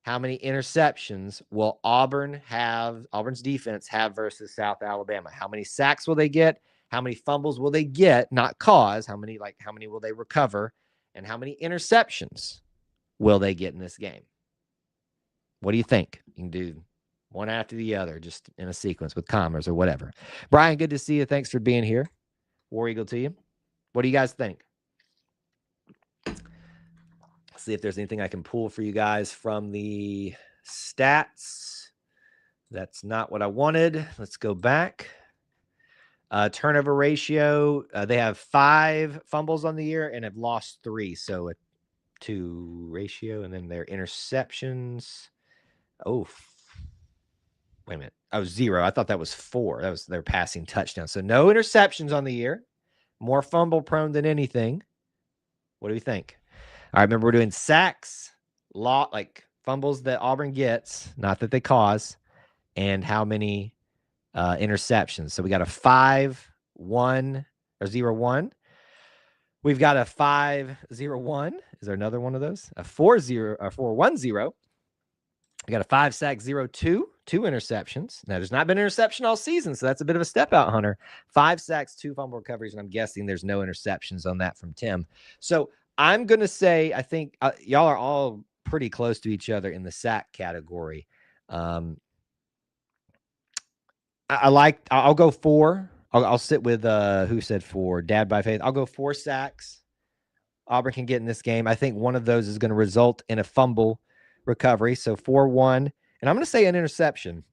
how many interceptions will Auburn's defense have versus South Alabama? How many sacks will they get? How many fumbles will they get, not cause? How many will they recover? And how many interceptions will they get in this game? What do you think? You can do one after the other, just in a sequence with commas or whatever. Brian, good to see you. Thanks for being here. War Eagle to you. What do you guys think? See if there's anything I can pull for you guys from the stats. That's not what I wanted. Let's go back. Turnover ratio. They have 5 fumbles on the year and have lost 3. So a 2 ratio. And then their interceptions. Oh, wait a minute. Oh, 0. I thought that was 4. That was their passing touchdown. So no interceptions on the year. More fumble prone than anything. What do we think? All right, remember we're doing sacks, like fumbles that Auburn gets, not that they cause, and how many interceptions. So we got a 5-1 or 0-1. We've got a 5-0-1. Is there another one of those? A 4-0 or 4-1-0. We got a 5-sack 0-2, 2 interceptions. Now, there's not been an interception all season, so that's a bit of a step out, Hunter. 5 sacks, 2 fumble recoveries, and I'm guessing there's no interceptions on that from Tim. So I'm going to say, I think y'all are all pretty close to each other in the sack category. I'll go 4. I'll sit with who said 4? Dad by Faith. I'll go 4 sacks Auburn can get in this game. I think one of those is going to result in a fumble recovery. So 4-1. And I'm going to say an interception.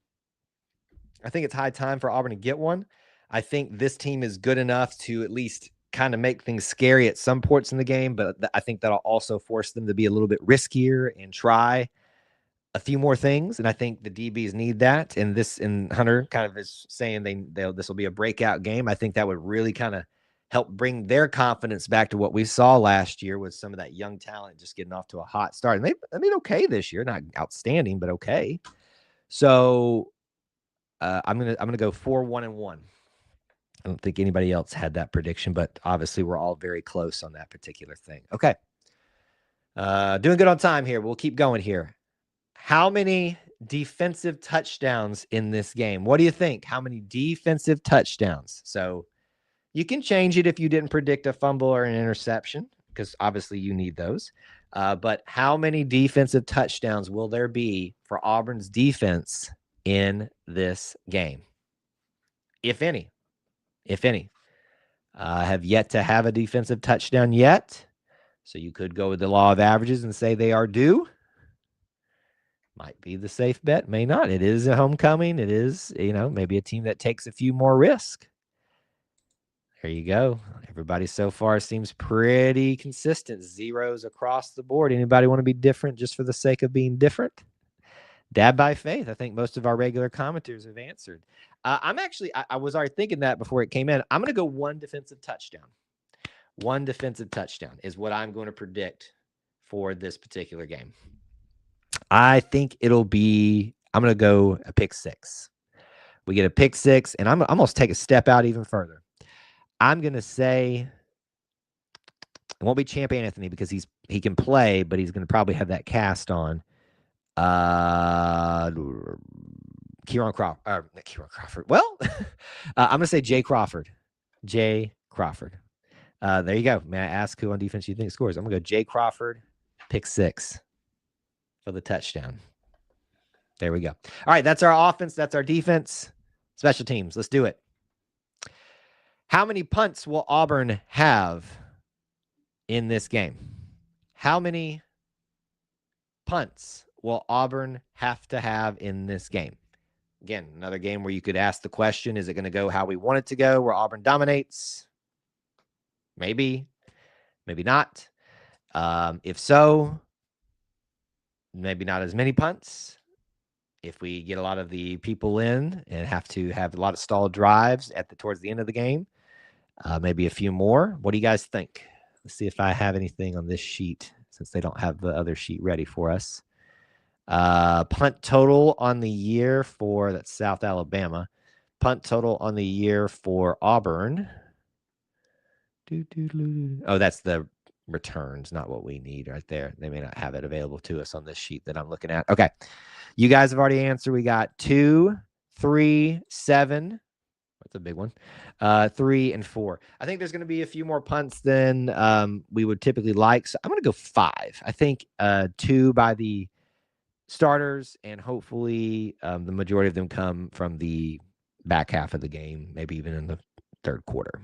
I think it's high time for Auburn to get one. I think this team is good enough to at least kind of make things scary at some points in the game, but I think that'll also force them to be a little bit riskier and try a few more things. And I think the DBs need that. And Hunter kind of is saying this will be a breakout game. I think that would really kind of help bring their confidence back to what we saw last year with some of that young talent just getting off to a hot start. And okay this year, not outstanding, but okay. So I'm gonna go 4-1-1. I don't think anybody else had that prediction, but obviously we're all very close on that particular thing. Okay. Doing good on time here. We'll keep going here. How many defensive touchdowns in this game? What do you think? How many defensive touchdowns? So you can change it if you didn't predict a fumble or an interception, because obviously you need those. But how many defensive touchdowns will there be for Auburn's defense in this game? If any. If any. Have yet to have a defensive touchdown yet. So you could go with the law of averages and say they are due. Might be the safe bet, may not. It is a homecoming. It is, maybe a team that takes a few more risks. There you go. Everybody so far seems pretty consistent. 0s across the board. Anybody want to be different just for the sake of being different? Dad by Faith. I think most of our regular commenters have answered. I was already thinking that before it came in. I'm going to go 1 defensive touchdown. 1 defensive touchdown is what I'm going to predict for this particular game. I think I'm I'm going to go a pick 6. We get a pick 6, and I'm almost take a step out even further. I'm going to say it won't be Champ Anthony because he can play, but he's going to probably have that cast on. Kieran Crawford. Not Kieran Crawford. Well, I'm going to say Jay Crawford. Jay Crawford. There you go. May I ask who on defense you think scores? I'm going to go Jay Crawford, pick 6 for the touchdown. There we go. All right, that's our offense. That's our defense. Special teams. Let's do it. How many punts will Auburn have in this game? How many punts will Auburn have to have in this game? Again, another game where you could ask the question, is it going to go how we want it to go, where Auburn dominates? Maybe, maybe not. If so, maybe not as many punts. If we get a lot of the people in and have to have a lot of stalled drives towards the end of the game, maybe a few more. What do you guys think? Let's see if I have anything on this sheet since they don't have the other sheet ready for us. Punt total on the year for that's South Alabama. Punt total on the year for Auburn. Oh, that's the returns, not what we need right there. They may not have it available to us on this sheet that I'm looking at. Okay. You guys have already answered. We got 2, 3, 7. That's a big one. 3 and 4. I think there's going to be a few more punts than we would typically like. So I'm going to go 5. I think 2 by the starters, and hopefully the majority of them come from the back half of the game, maybe even in the third quarter.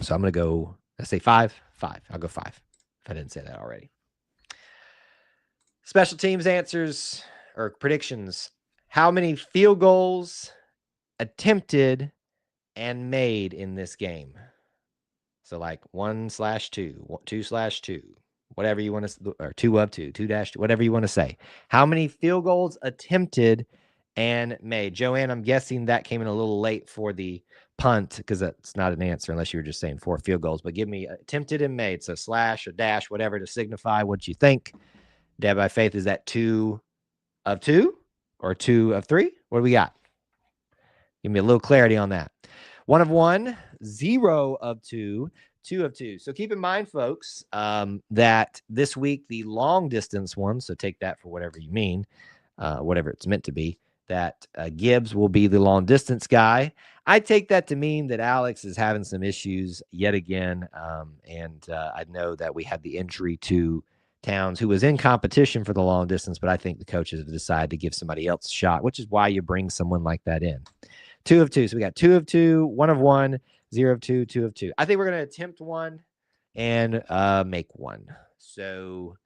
So I'm going to go, let's say 5. I'll go 5 if I didn't say that already. Special teams answers or predictions. How many field goals attempted and made in this game? So like 1/2, 2/2, whatever you want to, or 2 of 2, 2-2, whatever you want to say. How many field goals attempted and made? Joanne, I'm guessing that came in a little late for the punt because that's not an answer unless you were just saying 4 field goals. But give me attempted and made, so slash or dash, whatever to signify what you think. Dad by Faith, is that 2 of 2 or 2 of 3? What do we got? Give me a little clarity on that. 1 of 1, 0 of 2, 2 of 2. So keep in mind, folks, that this week, the long distance one, so take that for whatever you mean, whatever it's meant to be, that Gibbs will be the long distance guy. I take that to mean that Alex is having some issues yet again. And I know that we had the injury to Towns, who was in competition for the long distance, but I think the coaches have decided to give somebody else a shot, which is why you bring someone like that in. 2 of 2. So we got 2 of 2, 1 of 1, 0 of 2, 2 of 2. I think we're going to attempt 1 and make 1. So,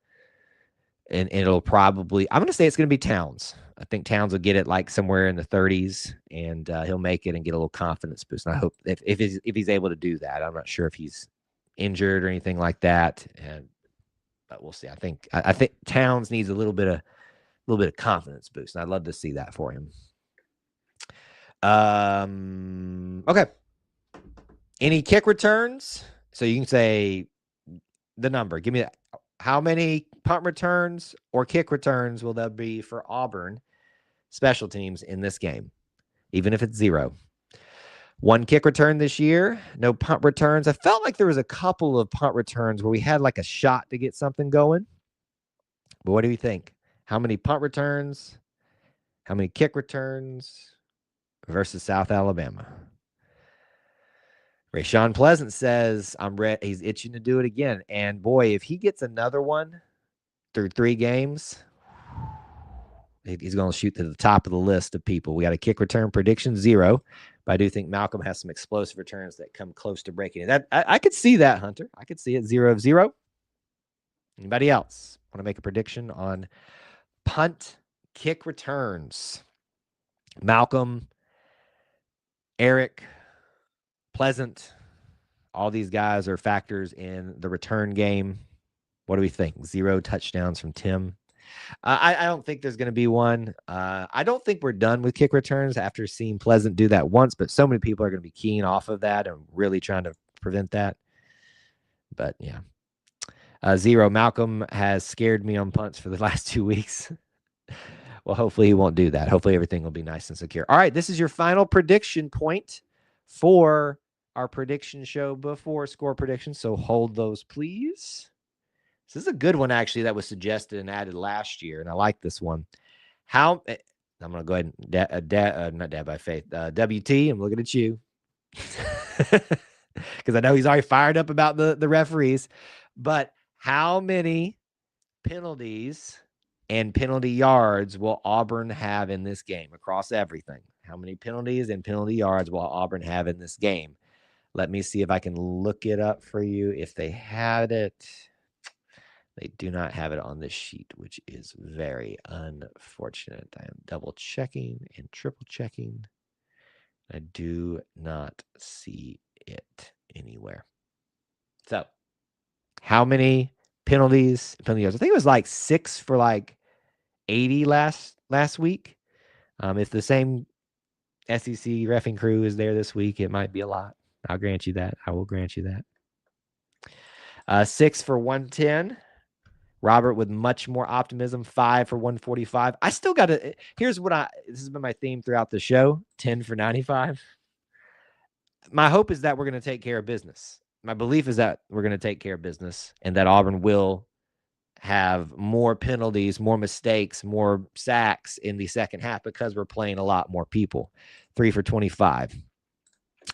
and it'll probably, I'm going to say it's going to be Towns. I think Towns will get it like somewhere in the 30s, and he'll make it and get a little confidence boost. And I hope if he's able to do that. I'm not sure if he's injured or anything like that, but we'll see. I think Towns needs a little bit of confidence boost, and I'd love to see that for him. Okay. Any kick returns? So you can say the number. Give me that. How many punt returns or kick returns will there be for Auburn special teams in this game, even if it's 0? 1 kick return this year, no punt returns. I felt like there was a couple of punt returns where we had like a shot to get something going. But what do you think? How many punt returns? How many kick returns versus South Alabama? Rayshawn Pleasant says, I'm ready. He's itching to do it again. And boy, if he gets another one through 3 games, he's going to shoot to the top of the list of people. We got a kick return prediction 0, but I do think Malcolm has some explosive returns that come close to breaking it. That I could see that, Hunter. I could see it 0 of 0. Anybody else want to make a prediction on punt kick returns? Malcolm, Eric, Pleasant, all these guys are factors in the return game. What do we think? 0 touchdowns from Tim. I don't think there's going to be one. I don't think we're done with kick returns after seeing Pleasant do that once, but so many people are going to be keying off of that and really trying to prevent that. But yeah. 0. Malcolm has scared me on punts for the last 2 weeks. Well, hopefully he won't do that. Hopefully everything will be nice and secure. All right, this is your final prediction point for our prediction show before score predictions. So hold those, please. This is a good one, actually, that was suggested and added last year, and I like this one. I'm going to go ahead and not Dad by Faith, WT, I'm looking at you. Because I know he's already fired up about the referees. But how many penalties and penalty yards will Auburn have in this game across everything? How many penalties and penalty yards will Auburn have in this game? Let me see if I can look it up for you. If they had it, they do not have it on this sheet, which is very unfortunate. I am double checking and triple checking. I do not see it anywhere. So, how many penalties? Penalty yards? I think it was like 6 for like 80 last week. If the same SEC reffing crew is there this week, it might be a lot. I'll grant you that. I will grant you that. 6 for 110. Robert with much more optimism, 5 for 145. I still got to. Here's what this has been my theme throughout the show: 10 for 95. My hope is that we're going to take care of business. My belief is that we're going to take care of business and that Auburn will have more penalties, more mistakes, more sacks in the second half because we're playing a lot more people. 3 for 25.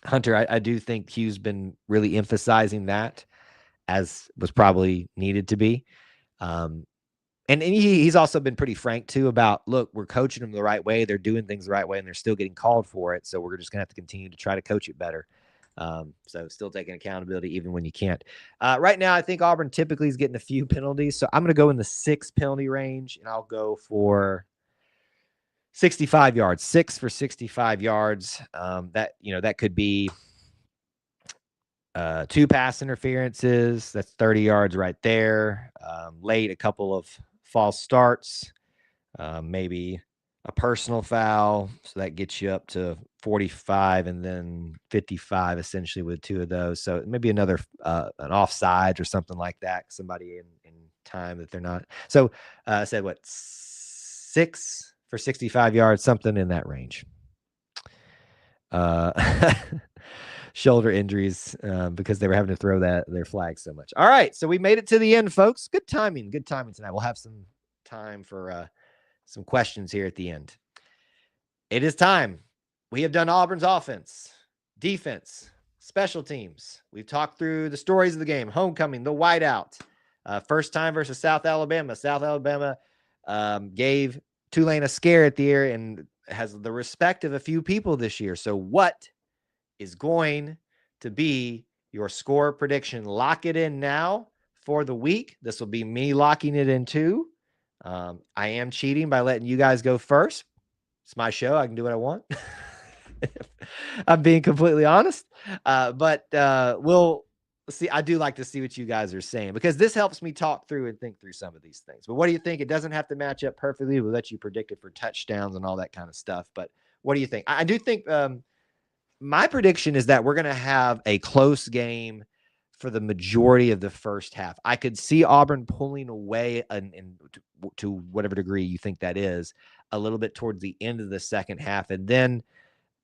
Hunter, I do think Hugh's been really emphasizing that, as was probably needed to be. And he's also been pretty frank, too, about, look, we're coaching them the right way. They're doing things the right way, and they're still getting called for it. So we're just going to have to continue to try to coach it better. So still taking accountability even when you can't. Right now, I think Auburn typically is getting a few penalties. So I'm going to go in the 6 penalty range, and I'll go for 65 yards. 6 for 65 yards. That could be 2 pass interferences. That's 30 yards right there. Late, a couple of false starts, maybe a personal foul. So that gets you up to 45 and then 55 essentially with 2 of those. So maybe another an offsides or something like that. Somebody in time that they're not. So I said, 6 for 65 yards, something in that range. Shoulder injuries because they were having to throw their flag so much. All right, so we made it to the end, folks. Good timing tonight. We'll have some time for some questions here at the end. It is time. We have done Auburn's offense, defense, special teams. We've talked through the stories of the game, homecoming, the whiteout, first time versus South Alabama. South Alabama gave Tulane a scare at the year and has the respect of a few people this year. So what is going to be your score prediction? Lock it in now for the week. This will be me locking it in too. I am cheating by letting you guys go first. It's my show. I can do what I want. I'm being completely honest. But we'll see. I do like to see what you guys are saying because this helps me talk through and think through some of these things. But what do you think? It doesn't have to match up perfectly. We'll let you predict it for touchdowns and all that kind of stuff. But what do you think? I do think my prediction is that we're going to have a close game for the majority of the first half. I could see Auburn pulling away to whatever degree you think that is a little bit towards the end of the second half. And then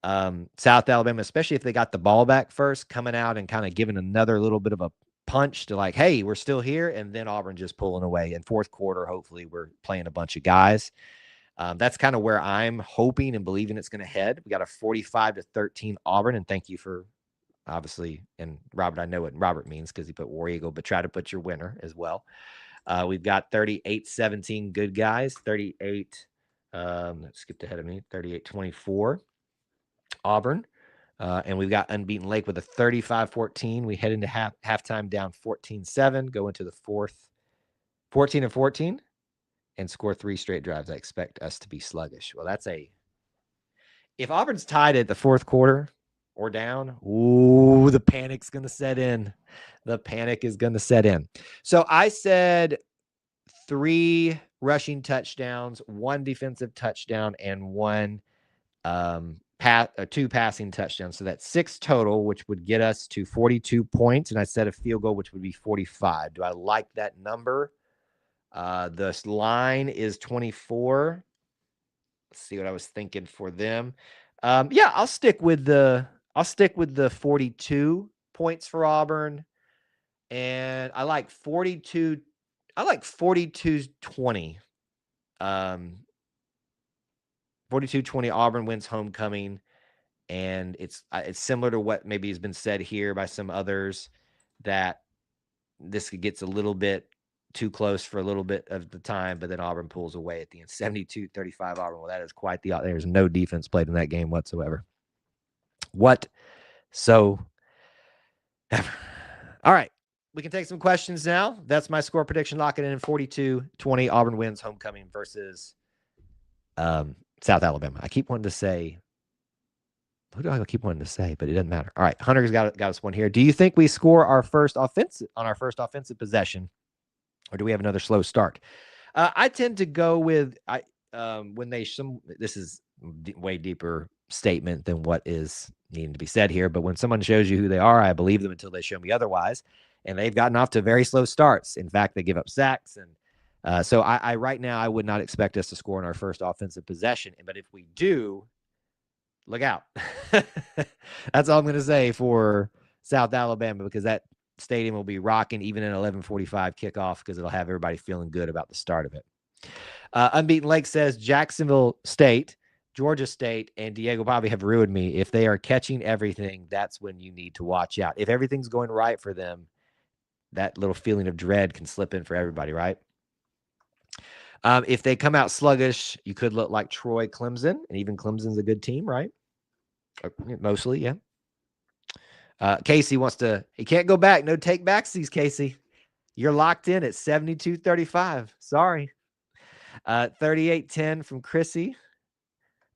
South Alabama, especially if they got the ball back first, coming out and kind of giving another little bit of a punch to like, hey, we're still here. And then Auburn just pulling away. In fourth quarter, hopefully we're playing a bunch of guys. That's kind of where I'm hoping and believing it's going to head. We got a 45-13 Auburn, and thank you for obviously, and Robert, I know what Robert means because he put War Eagle, but try to put your winner as well. We've got 38-17 good guys, 38, skipped ahead of me, 38-24 Auburn. And we've got unbeaten Lake with a 35-14. We head into halftime down 14-7, go into the fourth 14-14. And score 3 straight drives. I expect us to be sluggish. Well, if Auburn's tied at the fourth quarter or down, ooh, the panic's going to set in. The panic is going to set in. So I said 3 rushing touchdowns, 1 defensive touchdown, and 2 passing touchdowns. So that's 6 total, which would get us to 42 points. And I said a field goal, which would be 45. Do I like that number? The line is 24. Let's see what I was thinking for them. Yeah, I'll stick with the 42 points for Auburn, and I like 42. I like 42-20. 42-20. Auburn wins homecoming, and it's similar to what maybe has been said here by some others, that this gets a little bit too close for a little bit of the time, but then Auburn pulls away at the end. 72-35 Auburn. Well, that is quite the. There's no defense played in that game whatsoever. All right. We can take some questions now. That's my score prediction. Lock it in 42-20. Auburn wins homecoming versus South Alabama. I keep wanting to say, who do I keep wanting to say? But it doesn't matter. All right. Hunter's got us one here. Do you think we score our first offensive possession, or do we have another slow start? I tend to go with this is way deeper statement than what is needing to be said here. But when someone shows you who they are, I believe them until they show me otherwise. And they've gotten off to very slow starts. In fact, they give up sacks. And so I right now, I would not expect us to score in our first offensive possession. But if we do, look out. That's all I'm going to say for South Alabama, because that stadium will be rocking even in 11:45 kickoff, because it'll have everybody feeling good about the start of it. Unbeaten Lake says Jacksonville State, Georgia State, and Diego Bobby have ruined me. If they are catching everything, that's when you need to watch out. If everything's going right for them, that little feeling of dread can slip in for everybody, right? If they come out sluggish, you could look like Troy, Clemson, and even Clemson's a good team, right? Mostly, yeah. Casey he can't go back. No take backsies, Casey. You're locked in at 72-35. Sorry. 38-10 from Chrissy.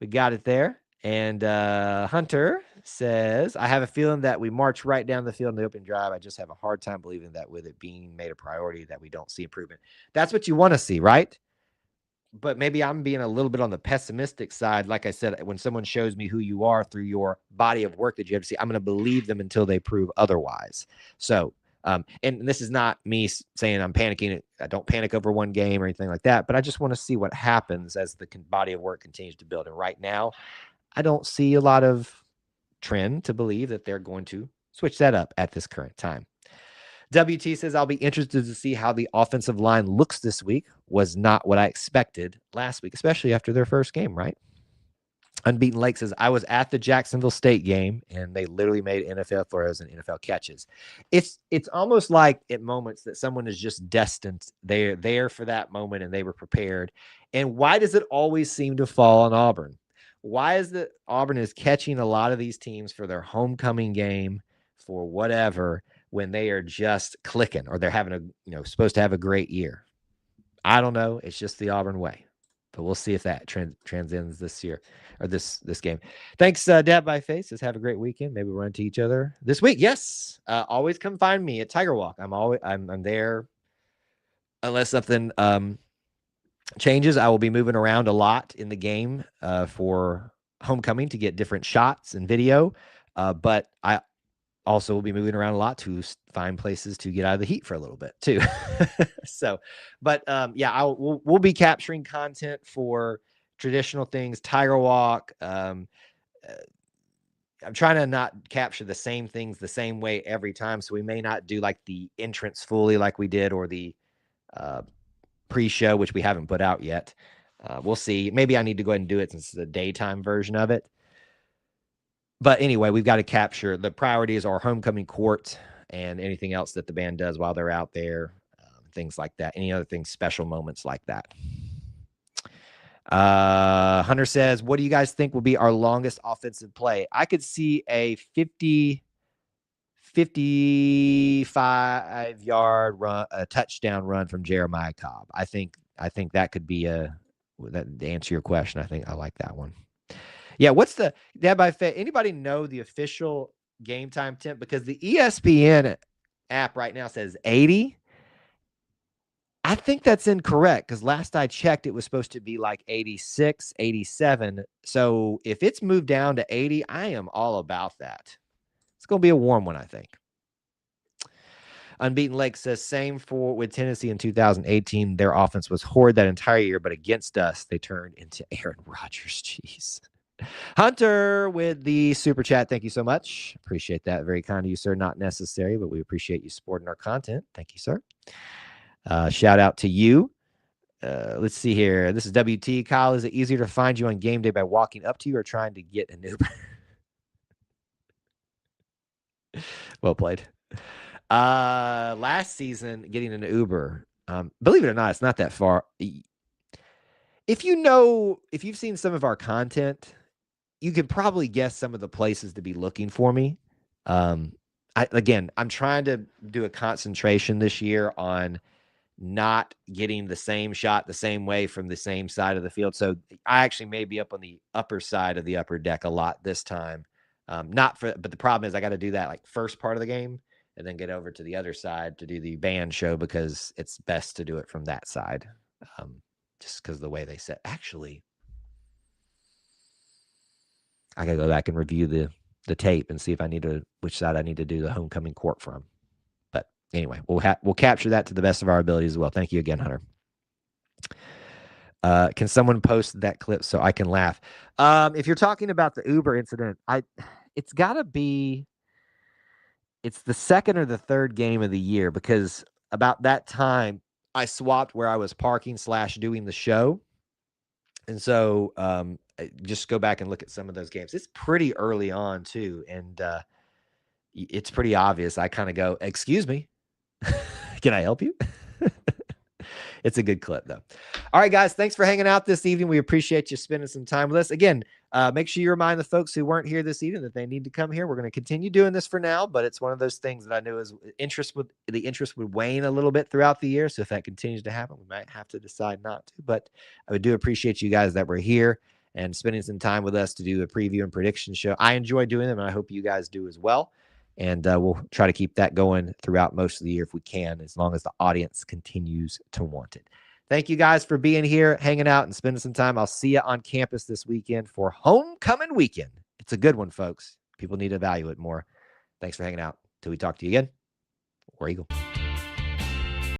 We got it there. And Hunter says, I have a feeling that we march right down the field in the open drive. I just have a hard time believing that with it being made a priority that we don't see improvement. That's what you want to see, right? But maybe I'm being a little bit on the pessimistic side. Like I said, when someone shows me who you are through your body of work that you have to see, I'm going to believe them until they prove otherwise. So, and this is not me saying I'm panicking. I don't panic over one game or anything like that, but I just want to see what happens as the body of work continues to build. And right now, I don't see a lot of trend to believe that they're going to switch that up at this current time. WT says, I'll be interested to see how the offensive line looks this week. Was not what I expected last week, especially after their first game, right? Unbeaten Lake says, I was at the Jacksonville State game, and they literally made NFL throws and NFL catches. It's almost like at moments that someone is just destined. They're there for that moment, and they were prepared. And why does it always seem to fall on Auburn? Why is that Auburn is catching a lot of these teams for their homecoming game, for whatever, when they are just clicking, or they're having supposed to have a great year? I don't know. It's just the Auburn way, but we'll see if that transcends this year or this game. Thanks, Dad by Face. Says have a great weekend. Maybe we'll run into each other this week. Yes. Always come find me at Tiger Walk. I'm there unless something changes. I will be moving around a lot in the game for homecoming to get different shots and video. But I also will be moving around a lot to find places to get out of the heat for a little bit too. So, but yeah, we'll be capturing content for traditional things, Tiger Walk. I'm trying to not capture the same things the same way every time. So we may not do like the entrance fully like we did, or the pre-show, which we haven't put out yet. We'll see. Maybe I need to go ahead and do it since it's the daytime version of it. But anyway, we've got to capture the priorities, our homecoming court, and anything else that the band does while they're out there, things like that. Any other things, special moments like that. Hunter says, what do you guys think will be our longest offensive play? I could see a 55-yard run, a touchdown run from Jeremiah Cobb. I think that could be to answer your question. I think I like that one. Yeah, what's the anybody know the official game time temp? Because the ESPN app right now says 80. I think that's incorrect, because last I checked, it was supposed to be like 86, 87. So if it's moved down to 80, I am all about that. It's going to be a warm one, I think. Unbeaten Lake says same for with Tennessee in 2018. Their offense was horrid that entire year, but against us, they turned into Aaron Rodgers. Jeez. Hunter with the super chat. Thank you so much. Appreciate that. Very kind of you, sir. Not necessary, but we appreciate you supporting our content. Thank you, sir. Shout out to you. Let's see here. This is WT. Kyle, is it easier to find you on game day by walking up to you or trying to get an Uber? Well played. Last season, getting an Uber, believe it or not, it's not that far. If you've seen some of our content, you can probably guess some of the places to be looking for me. I'm trying to do a concentration this year on not getting the same shot the same way from the same side of the field. So I actually may be up on the upper side of the upper deck a lot this time. But the problem is I got to do that like first part of the game and then get over to the other side to do the band show because it's best to do it from that side. Just because of the way they set. Actually, I got to go back and review the tape and see if which side I need to do the homecoming court from. But anyway, we'll capture that to the best of our abilities as well. Thank you again, Hunter. Can someone post that clip so I can laugh? If you're talking about the Uber incident, it's got to be. It's the second or the third game of the year because about that time I swapped where I was parking / doing the show. And so just go back and look at some of those games. It's pretty early on too. And it's pretty obvious. I kind of go, excuse me, can I help you? It's a good clip though. All right, guys, thanks for hanging out this evening. We appreciate you spending some time with us. Again, make sure you remind the folks who weren't here this evening that they need to come here. We're going to continue doing this for now, but it's one of those things that I knew the interest would wane a little bit throughout the year. So if that continues to happen, we might have to decide not to, but I do appreciate you guys that were here and spending some time with us to do a preview and prediction show. I enjoy doing them and I hope you guys do as well. And we'll try to keep that going throughout most of the year if we can, as long as the audience continues to want it. Thank you guys for being here, hanging out, and spending some time. I'll see you on campus this weekend for homecoming weekend. It's a good one, folks. People need to value it more. Thanks for hanging out. Till we talk to you again. War Eagle.